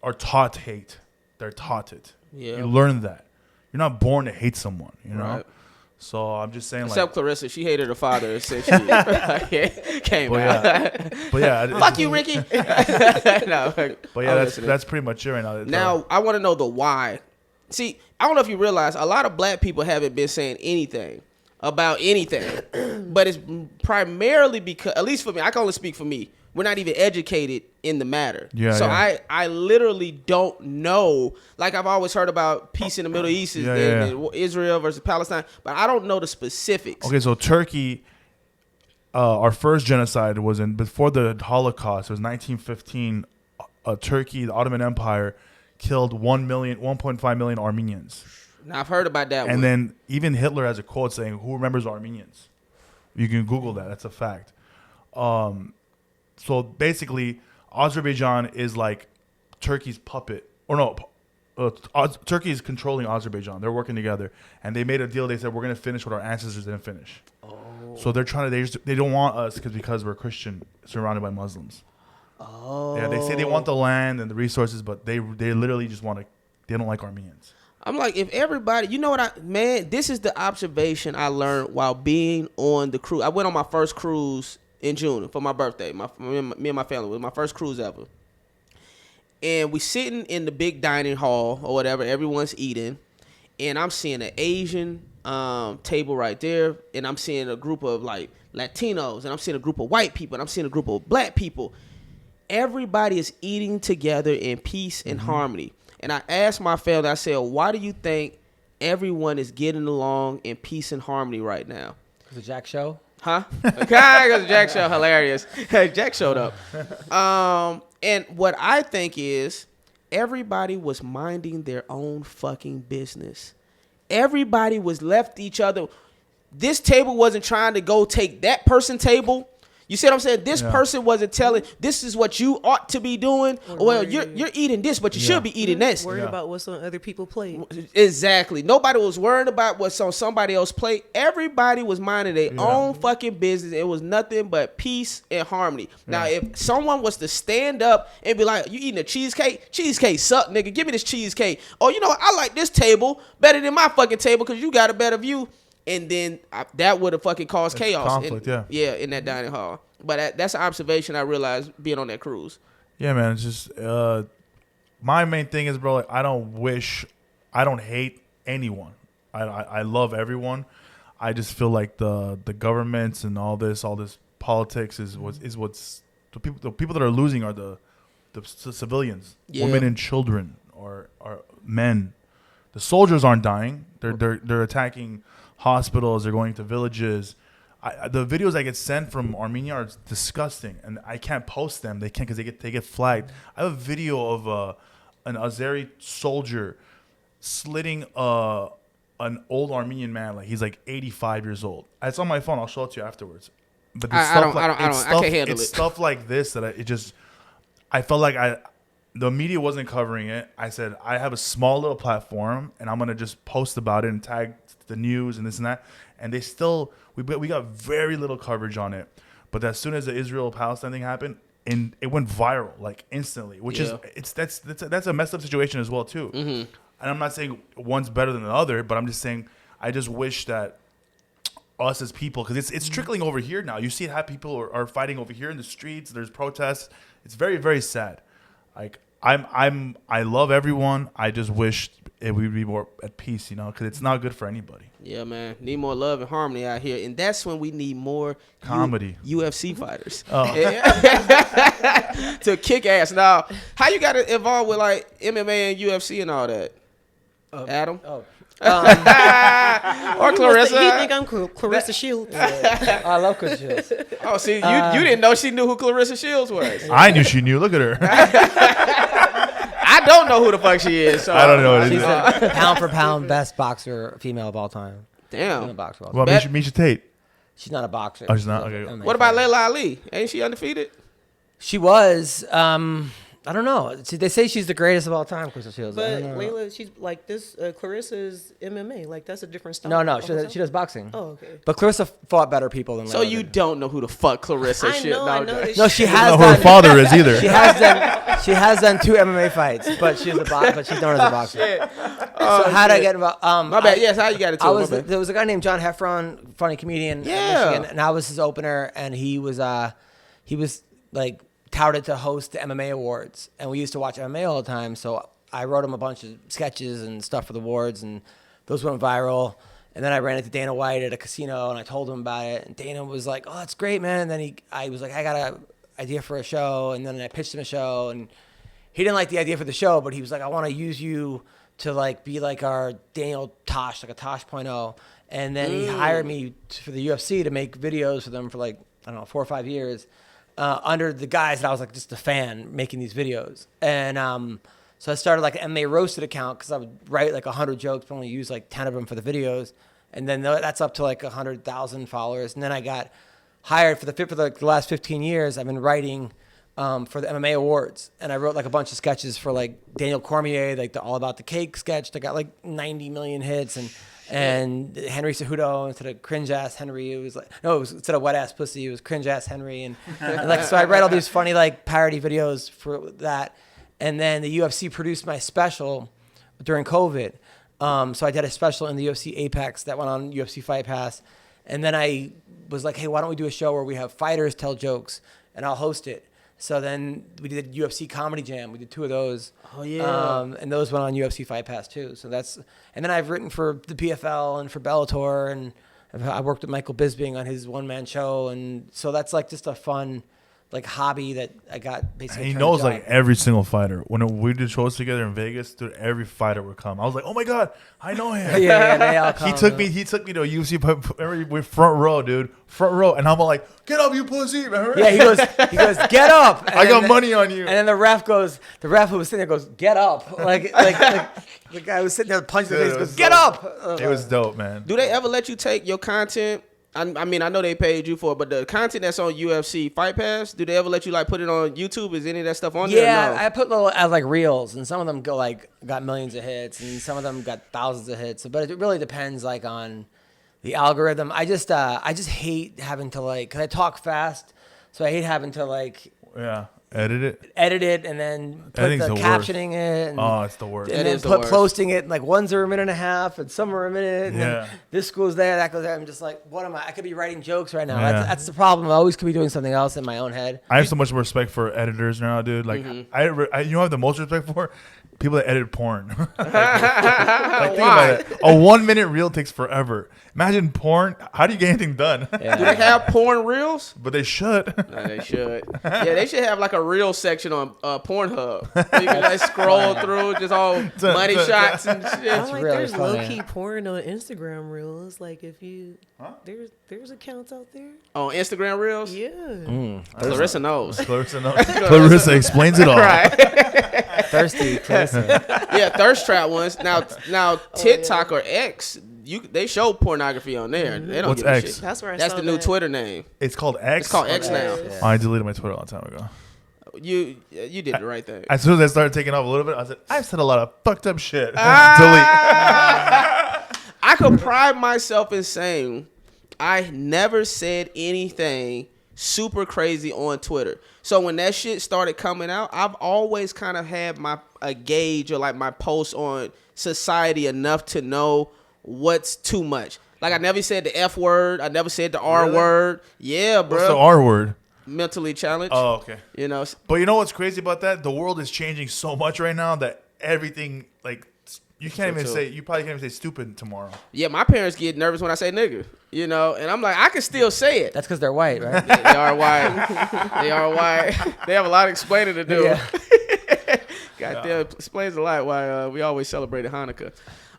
are taught hate. They're taught it. Yeah. You learn that. You're not born to hate someone. You know. Right. So I'm just saying, Except like, Clarissa, she hated her father since she came out. but yeah, Fuck you, Ricky. No, but yeah, that's pretty much it right now. Now I want to know the why. See, I don't know if you realize a lot of black people haven't been saying anything about anything, but it's primarily because, at least for me, I can only speak for me. We're not even educated in the matter. Yeah, so yeah. I literally don't know. Like I've always heard about peace in the Middle East, Israel versus Palestine, but I don't know the specifics. Okay, so Turkey, our first genocide was before the Holocaust. It was 1915. Turkey, the Ottoman Empire, killed 1.5 million Armenians. Now I've heard about that one. And then even Hitler has a quote saying, "Who remembers Armenians?" You can Google that. That's a fact. So basically, Azerbaijan is like Turkey's puppet. Or no, Turkey is controlling Azerbaijan. They're working together. And they made a deal. They said, we're going to finish what our ancestors didn't finish. Oh. So they're trying to, they don't want us because we're Christian, surrounded by Muslims. Oh. Yeah, they say they want the land and the resources, but they literally just want to, they don't like Armenians. I'm like, if everybody, you know what, this is the observation I learned while being on the cruise. I went on my first cruise in June for my birthday. Me and my family. It was my first cruise ever. And we sitting in the big dining hall or whatever. Everyone's eating. And I'm seeing an Asian table right there. And I'm seeing a group of like Latinos. And I'm seeing a group of white people. And I'm seeing a group of black people. Everybody is eating together in peace and harmony. And I asked my family, I said, why do you think everyone is getting along in peace and harmony right now? Because of Jack Show? Huh? Because Jack Show, hilarious. Jack showed up. And what I think is everybody was minding their own fucking business. Everybody was left each other. This table wasn't trying to go take that person's table. You see what I'm saying? This person wasn't telling, this is what you ought to be doing. Well, you're eating this, but you should be eating this. Worried about what's on other people's plate. Exactly. Nobody was worried about what's on somebody else's plate. Everybody was minding their own fucking business. It was nothing but peace and harmony. Now, if someone was to stand up and be like, you eating a cheesecake? Cheesecake suck, nigga. Give me this cheesecake. Oh, you know what? I like this table better than my fucking table because you got a better view. And then that would have fucking caused chaos. Conflict, in that dining hall. But that's an observation I realized being on that cruise. Yeah, man. It's just my main thing is, bro. Like, I don't hate anyone. I love everyone. I just feel like the governments and all this politics is what's the people that are losing are the civilians, women and children, or men. The soldiers aren't dying. They're attacking hospitals. They're going to villages. The videos I get sent from Armenia are disgusting, and I can't post them. They can't because they get flagged. I have a video of an Azeri soldier slitting an old Armenian man. Like, he's like 85 years old. It's on my phone. I'll show it to you afterwards. But I can't handle it. It's stuff like this that I felt like the media wasn't covering it. I said, I have a small little platform, and I'm going to just post about it and tag the news and this and that. And they still, we got very little coverage on it. But as soon as the Israel-Palestine thing happened, and it went viral, like, instantly, which is, that's a messed up situation as well, too. Mm-hmm. And I'm not saying one's better than the other, but I'm just saying, I just wish that us as people, because it's trickling over here now. You see how people are fighting over here in the streets. There's protests. It's very, very sad. Like, I love everyone. I just wish we'd be more at peace, because it's not good for anybody. Yeah, man. Need more love and harmony out here, and that's when we need more comedy UFC fighters to kick ass. Now, how you got involved with like MMA and UFC and all that, Adam? Or Clarissa? You think I'm Clarissa Shields? I love Clarissa Shields. Oh, see, you didn't know she knew who Clarissa Shields was. I knew she knew. Look at her. I don't know who the fuck she is. So I don't know. She's the pound for pound best boxer female of all time. Damn. Boxer well, Misha Tate. She's not a boxer. Oh, she's not? Okay. What about Layla Ali? Ain't she undefeated? She was. I I don't know. See, they say she's the greatest of all time, Clarissa Shields. I But don't know. Layla, she's like this. Clarissa's MMA. Like that's a different style. No, she does boxing. Oh, okay. But Clarissa fought better people than Layla. So you did. don't know who the fuck Clarissa I shit. know. I know. No, she I has don't know who her done. father is either. She has done 2 MMA fights, but she's known as a boxer. So how did I get involved? My bad. Yes, how you got it too? There was a guy named John Heffron, funny comedian, in Michigan, and I was his opener, and he was like touted to host the MMA awards, and we used to watch MMA all the time. So I wrote him a bunch of sketches and stuff for the awards, and those went viral. And then I ran into Dana White at a casino, and I told him about it, and Dana was like, "Oh, that's great, man." And then I was like, "I got an idea for a show," and then I pitched him a show, and he didn't like the idea for the show, but he was like, "I want to use you to like be like our Daniel Tosh, like a Tosh.0." And then he hired me for the UFC to make videos for them for like, I don't know, 4 or 5 years, under the guise that I was like just a fan making these videos. And so I started like an MMA Roasted account because I would write like 100 jokes, but only use like 10 of them for the videos. And then that's up to like 100,000 followers. And then I got hired for the last 15 years. I've been writing for the MMA awards, and I wrote like a bunch of sketches for like Daniel Cormier, like the All About the Cake sketch that got like 90 million hits, and Henry Cejudo, instead of cringe ass Henry, instead of wet ass pussy, it was cringe ass Henry, and like so I write all these funny like parody videos for that, and then the UFC produced my special during COVID, so I did a special in the UFC Apex that went on UFC Fight Pass, and then I was like, hey, why don't we do a show where we have fighters tell jokes, and I'll host it. So then we did UFC Comedy Jam. We did 2 of those. Oh yeah. And those went on UFC Fight Pass too. So and then I've written for the PFL and for Bellator, and I worked with Michael Bisping on his one-man show, and so that's like just a fun like hobby that I got basically. He turned knows job. like every single fighter. When we did shows together in Vegas, dude, every fighter would come. I was like, oh my god, I know him. yeah, they all come. He took me to a UFC with front row, dude, front row, and I'm all like, get up, you pussy. Remember? Yeah, he goes, get up. And I got then money on you. And then the ref who was sitting there goes, get up. Like the guy was sitting there punching the face, goes, get up. It was dope, man. Do they ever let you take your content? I mean, I know they paid you for it, but the content that's on UFC Fight Pass, do they ever let you like put it on YouTube? Is any of that stuff on there? Yeah, Or no? I put little as like reels, and some of them got millions of hits, and some of them got thousands of hits. But it really depends like on the algorithm. I just hate having to like, cause I talk fast, so I hate having to like Edit it, and then put Editing's the the captioning it. And, Oh, it's the worst. and It then is the worst. posting it, like ones are a minute and a half, and some are a minute. And Yeah. then this goes there, that goes there. I'm just like, what am I? I could be writing jokes right now. Yeah. That's the problem. I always could be doing something else in my own head. I have so much respect for editors now, dude. Like, I you know what I have the most respect for? People that edit porn. Like, think about it. A 1 minute reel takes forever. Imagine porn. How do you get anything done? Yeah. Do they have porn reels? But they should. No, they should. Yeah, they should have like a reel section on Pornhub. You can like scroll through just all money shots and shit. I'm like, really there's funny. low key porn on Instagram reels. Like if you, there's accounts out there. On Instagram reels? Yeah. Clarissa knows. Clarissa knows. Clarissa explains it all. Right. Thirsty, Clarissa. Yeah, thirst trap ones. Now TikTok or X, they show pornography on there. They don't What's give a X? shit. That's where I That's saw the new that. Twitter name. It's called X. It's called X now. Yeah. I deleted my Twitter a long time ago. You did the right thing. As soon as I started taking off a little bit, I said, I've said a lot of fucked up shit. Delete. I could pride myself in saying I never said anything super crazy on Twitter. So when that shit started coming out, I've always kind of had a gauge or like my posts on society enough to know what's too much. Like I never said the F word. I never said the R Really? word. Yeah, bro. What's the R word? Mentally challenged. Oh, okay. You know. But you know what's crazy about that? The world is changing so much right now that everything, like, you can't even true. say, you probably can't even say stupid tomorrow. Yeah, my parents get nervous when I say nigga. You know, and I'm like, I can still say it. That's because they're white, right? They are white. They are white. They have a lot of explaining to do. Yeah. Goddamn, explains a lot why we always celebrated Hanukkah.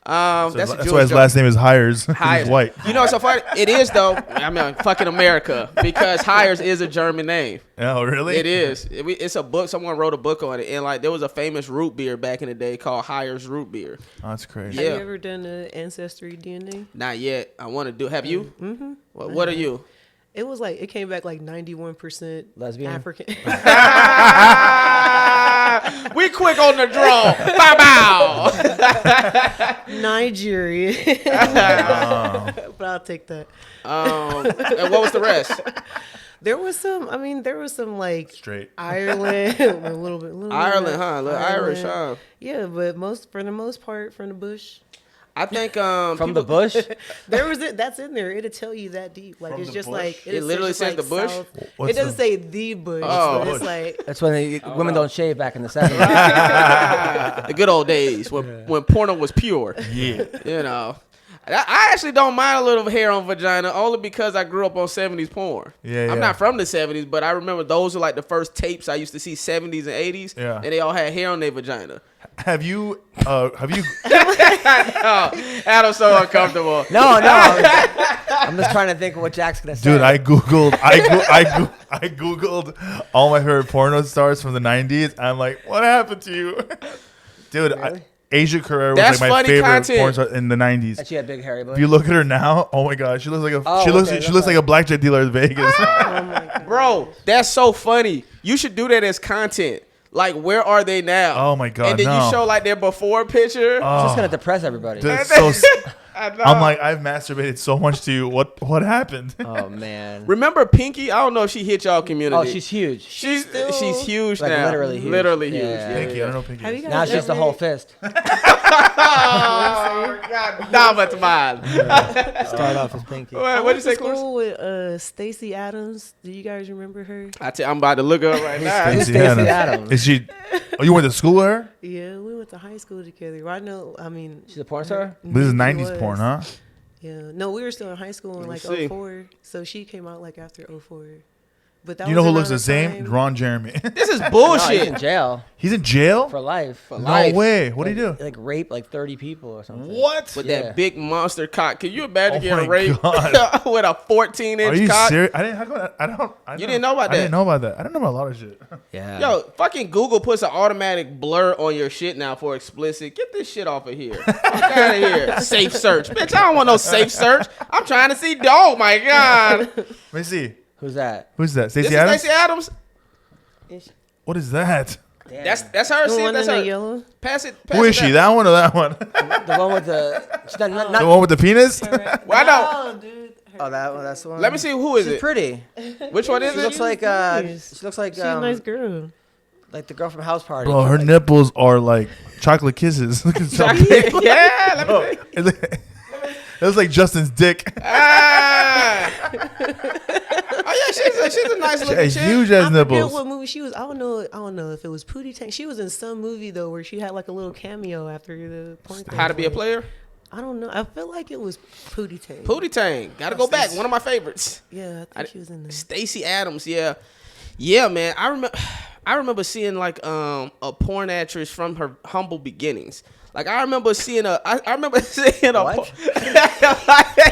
So That's a that's Jewish why his joke. last name is Hires. 'Cause Hires. He's white. You know what's so funny? It is though. I mean, fucking America, because Hires is a German name. Oh, really? It is. It's a book. Someone wrote a book on it, and like there was a famous root beer back in the day called Hires root beer. Oh, that's crazy. Yeah. Have you ever done an ancestry DNA? Not yet. I want to do. Have you? Mm-hmm. What are you? It was like it came back like 91% Lesbian? African. We quick on the draw. Bow bow. Nigeria. But I'll take that. And what was the rest? There was some like Straight. Ireland, a little bit. Ireland, huh? A little Irish, huh? Yeah, but for the most part, from the bush. I think From the bush? That's in there. It'll tell you that deep. Like From it's the just bush? like It literally says the bush? What's It doesn't the- say the bush. Oh. But it's like That's when women don't shave back in the 70s. the good old days when porno was pure. Yeah. You know. I actually don't mind a little hair on vagina only because I grew up on 70s porn. Yeah, I'm not from the 70s, but I remember those were like the first tapes I used to see 70s and 80s. Yeah. And they all had hair on their vagina. Have you Oh, Adam's so uncomfortable. No. I'm just trying to think of what Jack's gonna say. dude, I googled all my favorite porno stars from the 90s. I'm like, what happened to you? Dude, Really? Asia Carrera was That's like my funny favorite content. porn star in the 90s. And she had big hairy bush. If you look at her now, oh my god, she looks like Oh, she okay, looks like a blackjack dealer in Vegas. Bro, that's so funny. You should do that as content. Like, where are they now? Oh my god, And then no. you show like their before picture. It's just gonna depress everybody. Dude, it's so I know. I'm like, I've masturbated so much to you. What happened? Oh man. Remember Pinky? I don't know if she hit y'all community. Oh, she's huge. she's still- huge Like, now. literally huge. Literally huge. Yeah. Pinky, I don't know Pinky. Have you is. guys Now she's the ever- whole fist. Oh, God. Nah, but mine. Start off as Pinky. What'd you went say, to Clarissa? school with Stacey Adams. Do you guys remember her? I'm about to look her up right now. Who's Stacey Adams? Is she? Oh, you went to school with her? Yeah, we went to high school together. I know. I mean, She's a porn star? This is she 90s was. porn, huh? Yeah. No, we were still in high school in Let me like see. 04. So she came out like after 04. But that You know was who looks around the same? time- Ron Jeremy. This is No, he's bullshit. in jail He's in jail? for life. For No life. way. What did he do? Like raped like 30 people or something. What? With Yeah. that big monster cock. Can you imagine Oh getting my raped God. with a 14-inch Are you cock? serious? I didn't. How come I You didn't know about I that? didn't know about that. I don't know about a lot of shit. Yeah. Yo, fucking Google puts an automatic blur on your shit now for explicit. Get this shit off of here. Fuck out of here. Safe search. Bitch, I don't want no safe search. I'm trying to see. Oh my God. Let me see. Who's that? Who's that? This Stacey is Adams? Stacey Adams. What is that? Damn. That's her. The See, one that's in the her. yellow. Pass it. Who is she? That one or that one? the one with the. She's not, The one with the penis? Well, I know. No, dude. oh, that one. That's the one. Let me see. Who is She's it? pretty. Which one is She it? looks like nice. she looks like She's a nice girl. like the girl from House Party. Bro, her Like- nipples are like chocolate kisses. Look at some. Yeah. Let me see. It looks like Justin's dick. Ah. Oh yeah, she's a nice looking Has chick. huge I ass forget nipples. what movie she was. I don't know if it was Pootie Tang. She was in some movie though where she had like a little cameo after the porn. How to be a player? I don't know. I feel like it was Pootie Tang. Pootie Tang. Gotta go back. One of my favorites. Yeah, I think she was in there. Stacey Adams, yeah, man. I remember seeing like a porn actress from her humble beginnings. Like I remember seeing I remember seeing a What?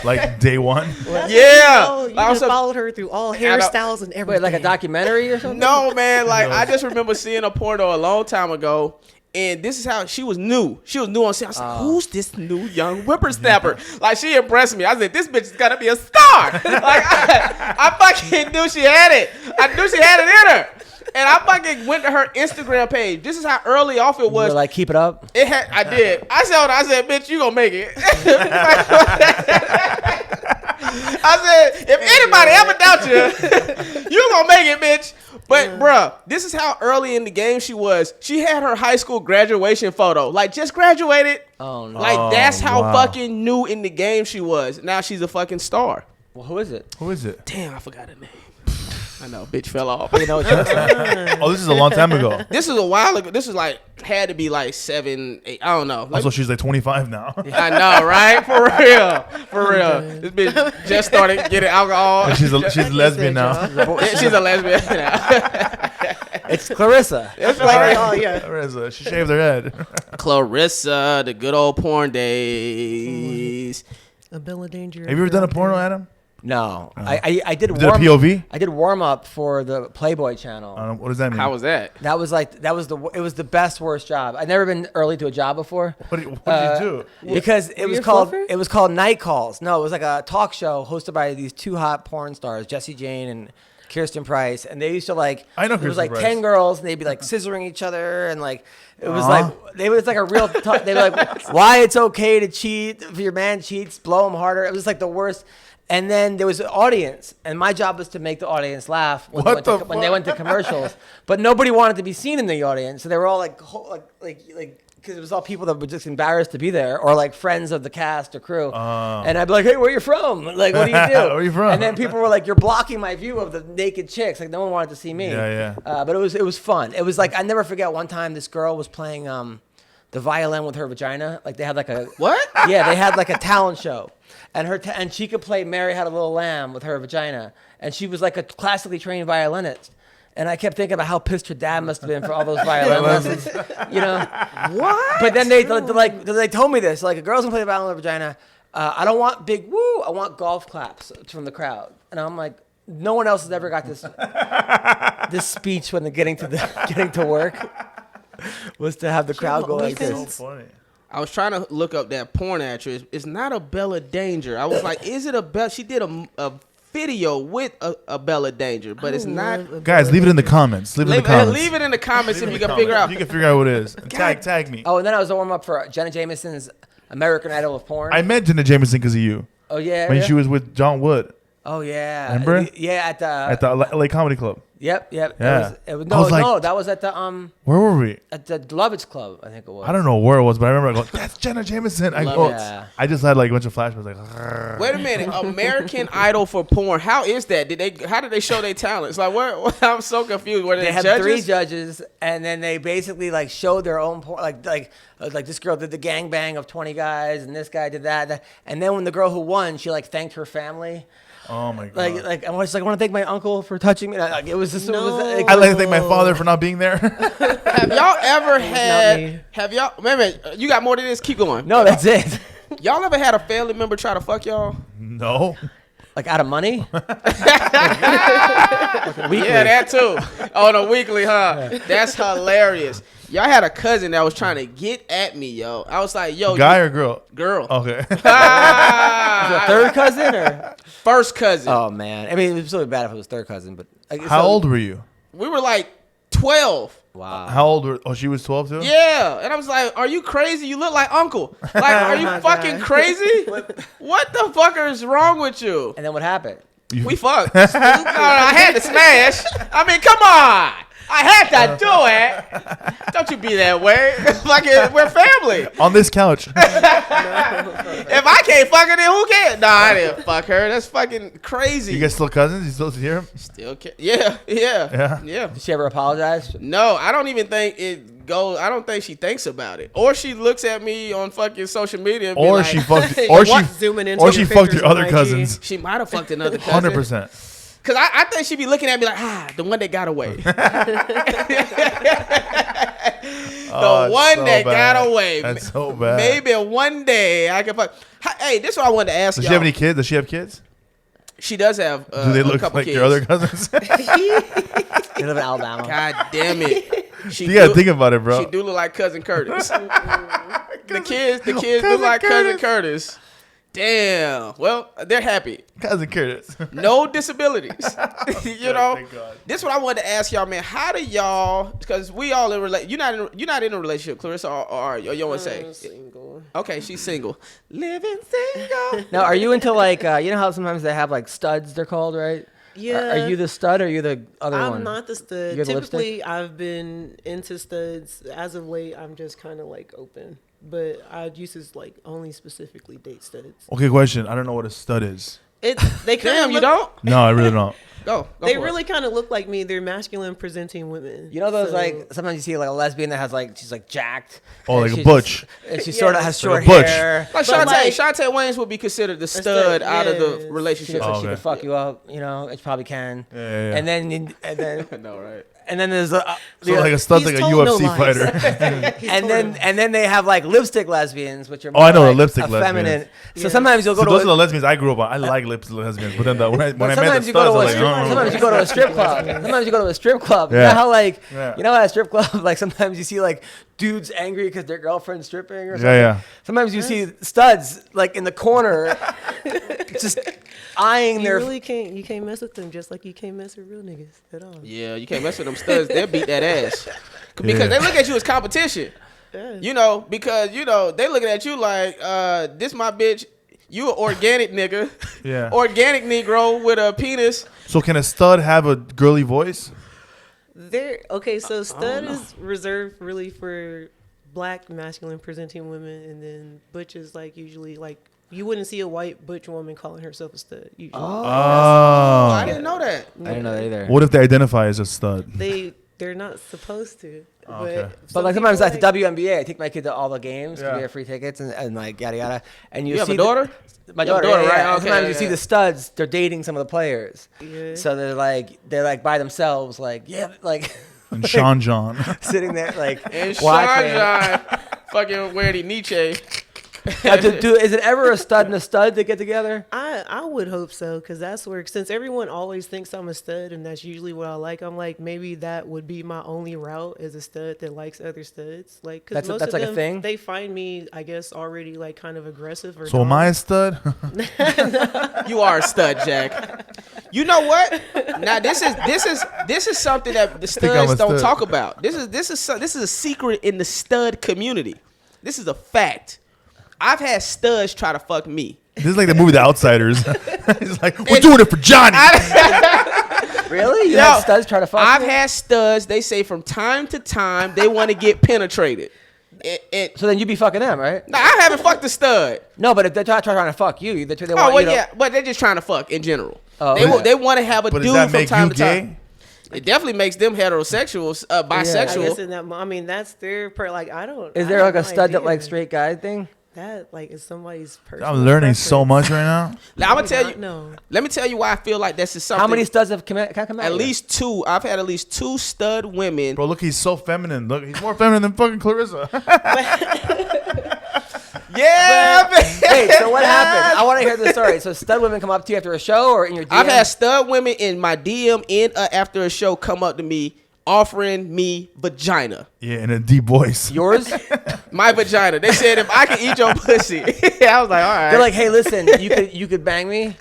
Like day one. yeah. Oh, you I just also- followed her through all I don't- hairstyles and everything. Wait, like a documentary or something? No, man. Like I just remember seeing a porno a long time ago. And this is how she was new. She was new on scene. I was like, who's this new young whippersnapper? Like, she impressed me. I said, this bitch is going to be a star. Like, I fucking knew she had it. I knew she had it in her. And I fucking went to her Instagram page. This is how early off it You was. were like, keep it up. It had. I did. I said, bitch, you gonna make it. I said, if anybody ever doubt you, you gonna make it, bitch. But bruh, this is how early in the game she was. She had her high school graduation photo, like just graduated. Oh no. Like that's how wow. fucking new in the game she was. Now she's a fucking star. Well, who is it? Who is it? Damn, I forgot her name. I know, bitch fell off. You know what you're saying? Oh, this is a long time ago. This is a while ago. This was like had to be like 7, 8. I don't know. Like, Also, she's like 25 now. I know, right? For real. This bitch just started getting alcohol. And she's a lesbian now. She's a lesbian now. It's Clarissa. It's like Oh yeah. Clarissa, she shaved her head. Clarissa, the good old porn days. A bill of danger. Have you ever done a porno, Adam? No, I did You did a warm. POV? I did warm up for the Playboy channel. What does that mean? How was that? That was the best worst job. I'd never been early to a job before. What did you do? Because it Were was you a called fluffer? Night Calls. No, it was like a talk show hosted by these two hot porn stars, Jesse Jane and Kirsten Price, and they used to like. I know There was Kirsten like Price. 10 girls, and they'd be like scissoring each other, and like it was like a real. They'd be like, why it's okay to cheat if your man cheats, blow him harder. It was like the worst. And then there was an audience, and my job was to make the audience laugh when, when they went to commercials. But nobody wanted to be seen in the audience, so they were all like because it was all people that were just embarrassed to be there, or like friends of the cast or crew. And I'd be like, "Hey, where you from? Like, what do you do? Where you from?" And then people were like, "You're blocking my view of the naked chicks." Like, no one wanted to see me. Yeah. But it was fun. It was like I never forget one time this girl was playing the violin with her vagina. Like they had like a What? Yeah, they had like a talent show, and and she could play Mary Had a Little Lamb with her vagina, and she was like a classically trained violinist. And I kept thinking about how pissed her dad must have been for all those violin lessons, you know. What? But then they told me this, like a girl's gonna play the violin with her vagina. I don't want big woo. I want golf claps from the crowd. And I'm like, no one else has ever got this speech when they're getting to work was to have the crowd go like this. So funny. I was trying to look up that porn actress. It's not a Bella Danger. I was like, is it a Bella? She did a video with a Bella Danger, but it's not. Guys, leave it in the comments. Leave it in the comments. Leave it in the comments if you can figure out. You can figure out what it is. Tag me. Oh, and then I was the warm up for Jenna Jameson's American Idol of Porn. I met Jenna Jameson because of you. Oh yeah. When she was with John Wood. Oh yeah. Remember? Yeah, at the LA Comedy Club. Yep. Yeah. That was at the Where were we? at the Lovitz Club, I think it was. I don't know where it was, but I remember I go, that's Jenna Jameson. Yeah. I just had like a bunch of flashbacks like. Wait a minute, American Idol for porn. How is that? How did they show their talents? Like, I'm so confused. Were They had judges? 3 judges, and then they basically like showed their own porn. Like this girl did the gangbang of 20 guys, and this guy did that. And then when the girl who won, she like thanked her family. Oh my god! Like I was like, I want to thank my uncle for touching me. Like, it was just. No. I'd like to thank my father for not being there. Have y'all ever had? Have y'all? Wait, you got more than this? Keep going. No, that's it. Y'all ever had a family member try to fuck y'all? No. Like out of money. Yeah, that too. On a weekly, huh? That's hilarious. Y'all had a cousin that was trying to get at me, yo. I was like, yo. Guy or girl? Girl. Okay. Is it a third cousin or First cousin. Oh man, I mean, it was really bad if it was third cousin, but How old were you? We were like 12. Wow. How old were? Oh, she was 12 too. Yeah, and I was like, "Are you crazy? You look like Uncle. Like, are you fucking crazy? What the fuck is wrong with you?" And then what happened? We fucked. No, I had to smash. I mean, come on. I had to do it. Don't you be that way. Like, we're family. On this couch. If I can't fuck her, then who can? Nah, I didn't fuck her. That's fucking crazy. You guys still cousins? You still see her? Still can. Yeah. Did she ever apologize? No, I don't even think it goes. I don't think she thinks about it, or she looks at me on fucking social media, and be Or like, she fucked. Zooming into Or your she fucked pictures your other on IG. cousins. She might have fucked another cousin. 100%. Cause I think she'd be looking at me like, the one that got away. The one that got away. That's so bad. Maybe one day I can fuck. Hey, this is what I wanted to ask Does y'all. she have any kids? Does she have kids? She does have Do they a look couple like kids. your other cousins? You live in Alabama. God damn it. You gotta think about it, bro. She do look like Cousin Curtis. The kids do like Cousin Curtis. Damn. Well, they're happy. Cousin Curtis. No disabilities. You know. Thank God. This is what I wanted to ask y'all, man. How do y'all? Because we all in you're not in a relationship, Clarissa, or you want to say? Single. Okay, she's single. Living single. Now, are you into like you know how sometimes they have like studs? They're called, right? Yeah. Are you the stud or are you the other one? I'm not the stud. You're the Typically, I've been into studs. As of late, I'm just kind of like open. But I used to like only specifically date studs. Okay, question. I don't know what a stud is. They kind Damn, of you don't? No, I really don't. Go They for it. really kind of look like me. They're masculine presenting women. You know those So- like sometimes you see like a lesbian that has like she's like jacked. Oh, and like a she's butch. and she sort of Yes. has short Like a butch. hair. Like But like- Shantae Wayans would be considered the stud stud, out of the yes. She relationship. looks like Oh, she okay. could fuck you up. You know, it probably can. Yeah. And then No, right? and then there's a So like a stud's like He's a told no UFC lies. fighter. and then they have like lipstick lesbians, which are Oh, I know more the like lipstick effeminate. lesbians. So Yes. sometimes you'll go So to those a, are the lesbians I grew up on. I like lipstick lesbians, but then when I met the sometimes you go studs, to I a was strip, like, sometimes you go to a strip club. Sometimes you go to a strip club. You Yeah. know how like Yeah. you know at a strip club like sometimes you see like dudes angry because their girlfriend's stripping or something. Yeah. Sometimes you see studs like in the corner just eyeing You their. really can't. You can't mess with them just like you can't mess with real niggas at all. Yeah, you can't mess with them studs. They'll beat that ass because Yeah. they look at you as competition. Yeah. You know, because they looking at you like, this my bitch. You an organic nigga. Yeah. Organic Negro with a penis. So can a stud have a girly voice? So stud is reserved really for black masculine presenting women, and then butch is like usually like you wouldn't see a white butch woman calling herself a stud usually. Oh, I didn't know that. I didn't know that either. What if they identify as a stud? They're not supposed to. Okay. But like sometimes like the WNBA, I take my kid to all the games, Yeah. we get free tickets and like yada yada. And You have see a daughter? My You have a daughter, daughter, yeah, right? yeah. And Okay, sometimes you yeah. see the studs, they're dating some of the players. Yeah. So they're like by themselves, like like And Sean John. sitting there like And watching. Sean fucking wearing Nietzsche. Is it ever a stud and a stud that get together? I would hope so, because that's where, since everyone always thinks I'm a stud and that's usually what I like, I'm like, maybe that would be my only route as a stud that likes other studs. Like, because That's most like of a them, thing? they find me, I guess, already like kind of aggressive or So am I a stud? You are a stud, Jack. You know what? Now this is something that the think I'm studs a don't stud. talk about. This is a secret in the stud community. This is a fact. I've had studs try to fuck me. This is like the movie The Outsiders. It's like, we're doing it for Johnny. Really? You Yo, had studs try to fuck I've you? had studs. They say from time to time they want to get penetrated. So then you be fucking them, right? Now, I haven't fucked a stud. No, but if they're trying to fuck you, they Oh want well, you to. yeah, but they're just trying to fuck in general. Oh, they okay. they want to have a But does dude that from make time you to time. gay? It definitely makes them heterosexuals, bisexual. I guess in that, I mean, that's their like, I don't. Is I there have like a no stud that idea. like straight guy thing? That like is somebody's personal. I'm learning so preference. much right now. Now, I'm gonna tell you. No. Let me tell you why I feel like this is something. How many studs have come out? At least two. I've had at least two stud women. Bro, look, he's so feminine. Look, he's more feminine than fucking Clarissa. Yeah, man. Wait, so what happened? I want to hear the story. So stud women come up to you after a show or in your DM? I've had stud women in my DM after a show come up to me offering me vagina. Yeah, in a deep voice. yours. My vagina. They said if I could eat your pussy. I was like, all right. They're like, hey, listen, you could bang me.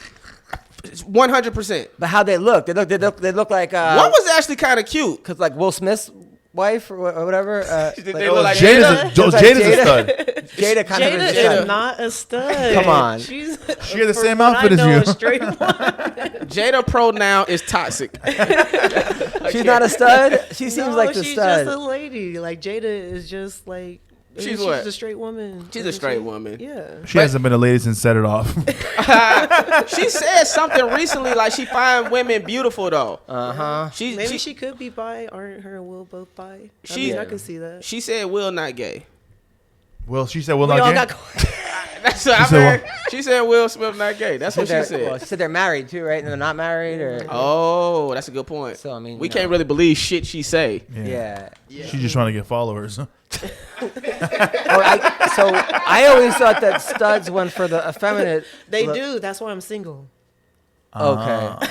100%. But how they look? They look like One was actually kind of cute. cause like Will Smith's wife or whatever. They like, look like Jada's Jada? a stud. Jada kind of Jada is a is stud. not a stud. Come on. She's She had the from same what outfit I as know, you. a straight one. Jada pronoun is toxic. She's not a stud. She seems No, like the she's stud. just a lady. Like Jada is just like She's what? a straight woman. She's a straight woman. Yeah. She hasn't been a lady since Set It Off. She said something recently like she find women beautiful though. Uh-huh. Maybe she could be bi. Aren't her and Will both bi? I She- mean, I can see that. She said Will not gay. Well, she said, well, We not all gay. got. That's what I said heard. She said Will Smith not gay. That's what she Well, said. she said they're married too, right? And they're not married, or Oh, that's a good point. So, I mean, we you can't know. really believe shit she say. yeah. She's just trying to get followers. So I always thought that studs went for the effeminate. They look. do. That's why I'm single. Okay.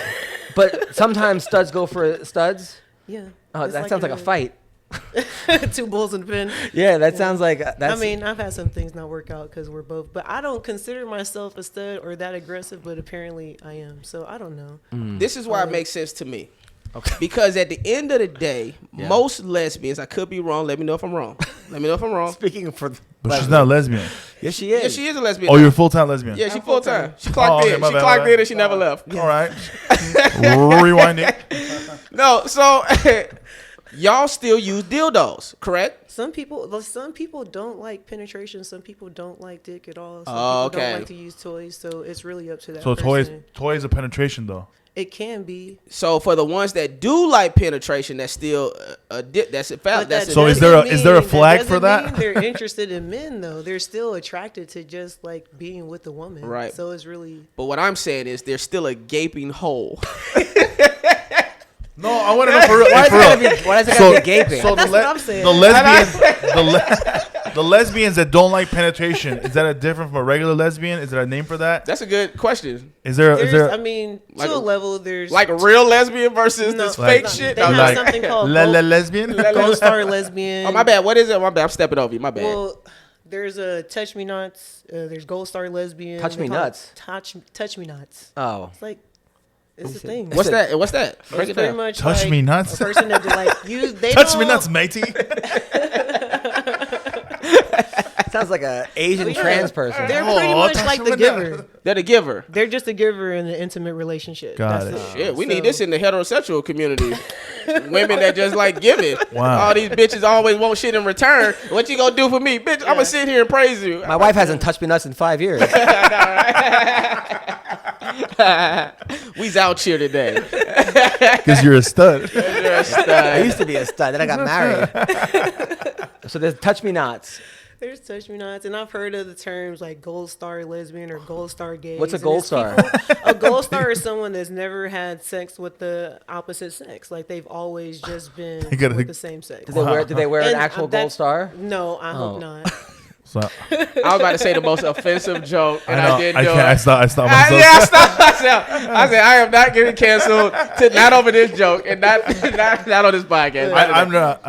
But sometimes studs go for studs. Yeah. Oh, It's that sounds like a fight. Two bulls in the pen. Yeah, that sounds like that's. I mean, I've had some things not work out because we're both, but I don't consider myself a stud or that aggressive, but apparently I am. So I don't know. This is why it makes sense to me. Okay. Because at the end of the day, most lesbians, I could be wrong. Let me know if I'm wrong. Let me know if I'm wrong. speaking for. But she's not a lesbian. Yes, she is. Yeah, she is a lesbian. Oh, now. you're a full-time lesbian. Yeah, she full time. She clocked okay, in. my She bad, clocked my bad. in and she never left. All right. Rewinding. No, so y'all still use dildos, correct? Some people don't like penetration. Some people don't like dick at all. Some Oh, people okay. don't like to use toys. So it's really up to that So person. toys of penetration, though. It can be. So for the ones that do like penetration, that's still that's a fact. But That's that So is doesn't there a mean- flag doesn't for that? mean they're interested in men though. They're still attracted to just like being with the woman. Right. So it's really But what I'm saying is there's still a gaping hole. No, I want to know for real. Why for does real. it gotta be gaping? So That's what I'm saying. the lesbians that don't like penetration, is that a different from a regular lesbian? Is there a name for that? That's a good question. Is there? I mean, Like to a- a level, there's Like a real lesbian versus No, this like- fake shit. They No, have like- something called lesbian? Gold Star lesbian. oh my bad. What is it? My bad. I'm stepping over you. My bad. Well, There's a Touch Me Nots. There's Gold Star Lesbian. Touch They Me call it Nuts? Touch Me Nots. Oh. It's like, it's a thing. What's that? What's that? Break It's it pretty down. much Touch like Me Nuts? a person that like you. They Touch me don't- nuts, matey. Sounds like a Asian trans person. They're pretty much like the giver. They're the giver. They're just a giver in an intimate relationship. Got That's it. Shit, we So- need this in the heterosexual community. Women that just like giving. Wow. All these bitches always want shit in return. What you gonna do for me, bitch? I'm gonna sit here and praise you. My wife hasn't touched me nuts in 5 years. We's out here today. Because you're a stud. I used to be a stud, then I got married. So there's Touch Me Nots. There's Touch Me Nots, and I've heard of the terms like Gold Star Lesbian or Gold Star Gay. What's a gold star? A Gold Star is someone that's never had sex with the opposite sex. Like they've always just been gotta- with the same sex. Do they wear an And, actual that's- gold star? No, I Oh. hope not. So, I was about to say the most offensive joke, and I, I know. didn't I do can't. it. I stopped myself. Yeah, I stopped myself. I said I am not getting canceled. Not over this joke, and not on this podcast. I'm not.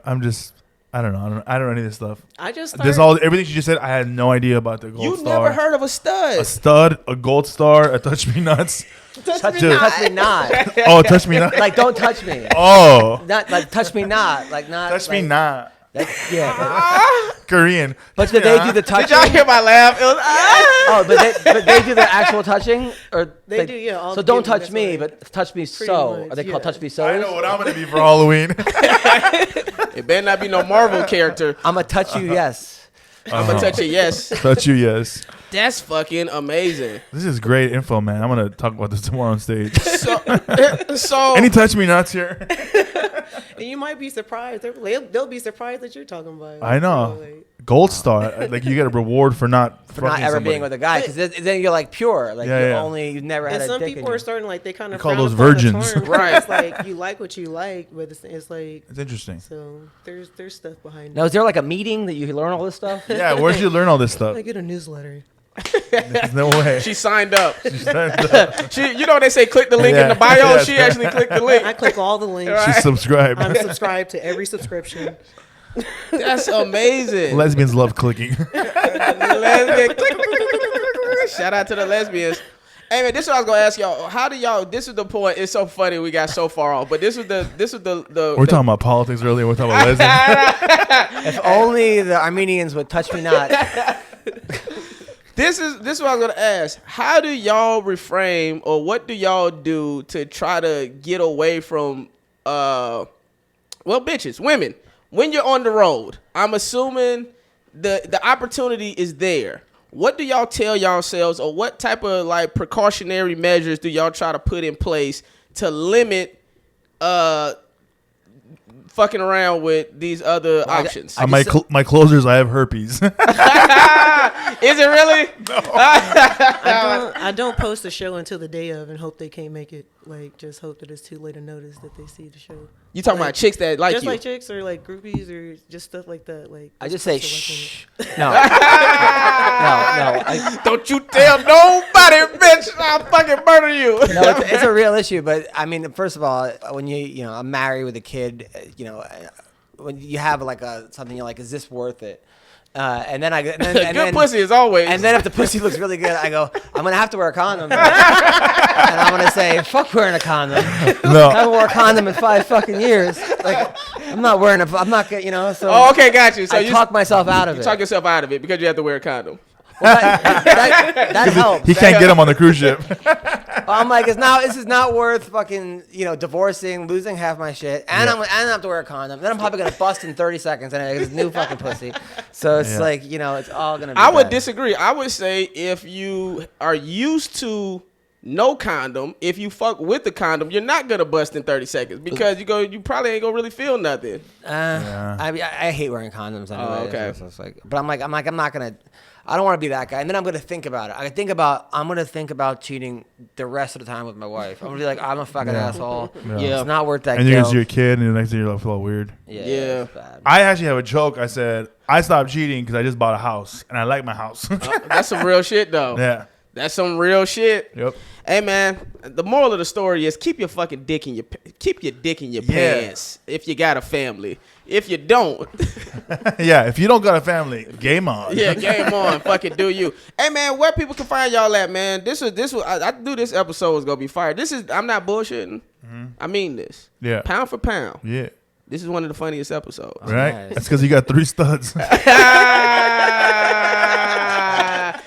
I'm just. I don't know. I don't know any of this stuff. I just There's started, everything she just said. I had no idea about the gold You star. never heard of a stud? a stud, a gold star, a touch me nuts. Touch Dude. me not. Oh, touch me nuts. Like don't touch me. Oh, Not like touch me not. Like not. touch like, me not. Like, yeah. Korean. But did they do the Did y'all touching? hear my laugh? It was, Oh, but they do the actual touching, or They do, yeah, all So don't together, touch that's me, what but touch me so. much, Are they called yeah. touch me I so? know what I'm gonna be for Halloween. It better not be no Marvel character. I'm gonna touch you, yes. I'm gonna touch it. Yes, Touch you, yes. that's fucking amazing. This is great info, man. I'm gonna talk about this tomorrow on stage. So Any touch me nuts here? and you might be surprised. They'll be surprised that you're talking about it. I know. So, like, Gold star. Like you get a reward for not For not ever being with a guy, because then you're like pure, like Yeah, yeah. you've never had and a some dick in people you. are starting like they kind of call those virgins. Right. It's like you like what you like, but it's like It's interesting. so there's stuff behind Now, it. is there like a meeting that you learn all this stuff? Yeah, where'd you learn all this stuff? I get a newsletter. There's no way. she signed up. She You know they say click the link in the Yeah. bio. Yeah, She that's actually clicked the link. I click all the links. subscribed. I'm subscribed to every subscription. That's amazing. Lesbians love clicking. Lesbian. Click, click, click, click, click, click, click. Shout out to the lesbians. Hey man, this is what I was gonna ask y'all. How do y'all? This is the point. It's so funny we got so far off, but this was the. We're talking about politics earlier. We're talking about lesbians. If only the Armenians would touch me not. This is what I was gonna ask. How do y'all reframe, or what do y'all do to try to get away from, bitches, women? When you're on the road, I'm assuming the opportunity is there. What do y'all tell yourselves, or what type of like precautionary measures do y'all try to put in place to limit fucking around with these other options? On my closers, I have herpes. Is it really? I don't post the show until the day of and hope they can't make it. Like, just hope that it's too late to notice that they see the show. You talking about chicks that like Just you? like chicks or like groupies or just stuff like that. Like I just this say person shh. No. No. Don't you tell nobody, bitch! I'll fucking murder you. No, it's a real issue. But I mean, first of all, when I'm married with a kid, when you have like something, you're like, is this worth it? And then Good pussy as always. And then if the pussy looks really good, I go, I'm gonna have to wear a condom. And I'm gonna say, fuck wearing a condom. I No. haven't worn a condom in 5 fucking years. Like, I'm not wearing I'm not gonna, so. oh, okay, got you. So I you talk myself out of you it. talk yourself out of it because you have to wear a condom. Well, that helps. He can't get him on the cruise ship. I'm like, this is not worth fucking, divorcing, losing half my shit, and I have to wear a condom. Then I'm probably gonna bust in 30 seconds, and it's new fucking pussy. So it's like, it's all gonna be. I would bad. disagree. I would say if you are used to no condom, if you fuck with the condom, you're not gonna bust in 30 seconds because you probably ain't gonna really feel nothing. I hate wearing condoms anyway. Oh, okay. So it's like, but I'm not gonna. I don't want to be that guy. And then I'm gonna think about it. I'm gonna think about cheating the rest of the time with my wife. I'm gonna be like, I'm a fucking asshole. Yeah. It's not worth that. And you're guilt. gonna see your kid, and the next day you're gonna feel all weird. Yeah. It's bad. I actually have a joke. I said I stopped cheating because I just bought a house, and I like my house. That's some real shit though. Yeah. That's some real shit. Yep. Hey man, the moral of the story is keep your dick in your pants if you got a family. If you don't, Yeah, if you don't got a family, game on. yeah, game on. Fucking do you. Hey man, where people can find y'all at, man? This was I knew this episode was gonna be fire. I'm not bullshitting. I mean this. Yeah. Pound for pound. Yeah. This is one of the funniest episodes. Right? Nice. That's because you got 3 studs.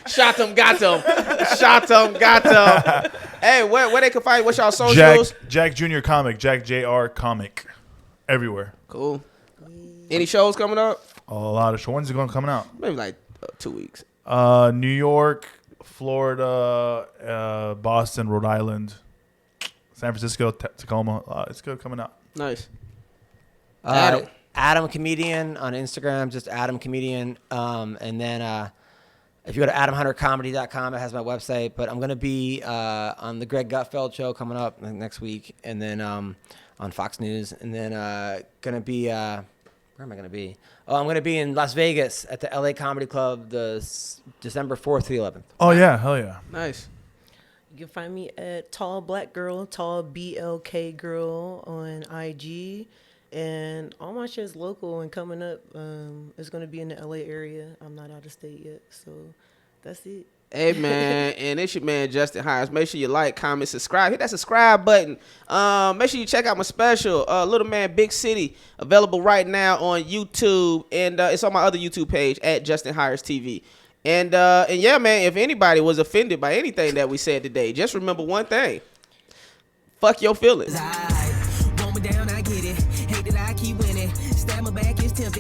Shot him, got him. Hey, where they can find? What's y'all socials? Jack Jr. Comic. Jack Jr. Comic. Everywhere. Cool. Any shows coming up? A lot of shows. When's it going coming out? Maybe like 2 weeks. New York, Florida, Boston, Rhode Island, San Francisco, Tacoma. It's good coming out. Nice. Adam Comedian on Instagram, just Adam Comedian. And then if you go to AdamHunterComedy.com, it has my website. But I'm going to be on the Greg Gutfeld show coming up next week. And then on Fox News. And then going to be, where am I going to be? Oh, I'm going to be in Las Vegas at the LA Comedy Club December 4th to the 11th. Oh, yeah. Hell yeah. Nice. You can find me at Tall Black Girl, Tall BLK Girl on IG. And all my shit's local and coming up. It's going to be in the LA area. I'm not out of state yet. So that's it. Hey, man. And it's your man, Justin Hires. Make sure you like, comment, subscribe. Hit that subscribe button. Make sure you check out my special, Little Man, Big City, available right now on YouTube. And it's on my other YouTube page at Justin Hires TV. And yeah, man, if anybody was offended by anything that we said today, just remember one thing. Fuck your feelings.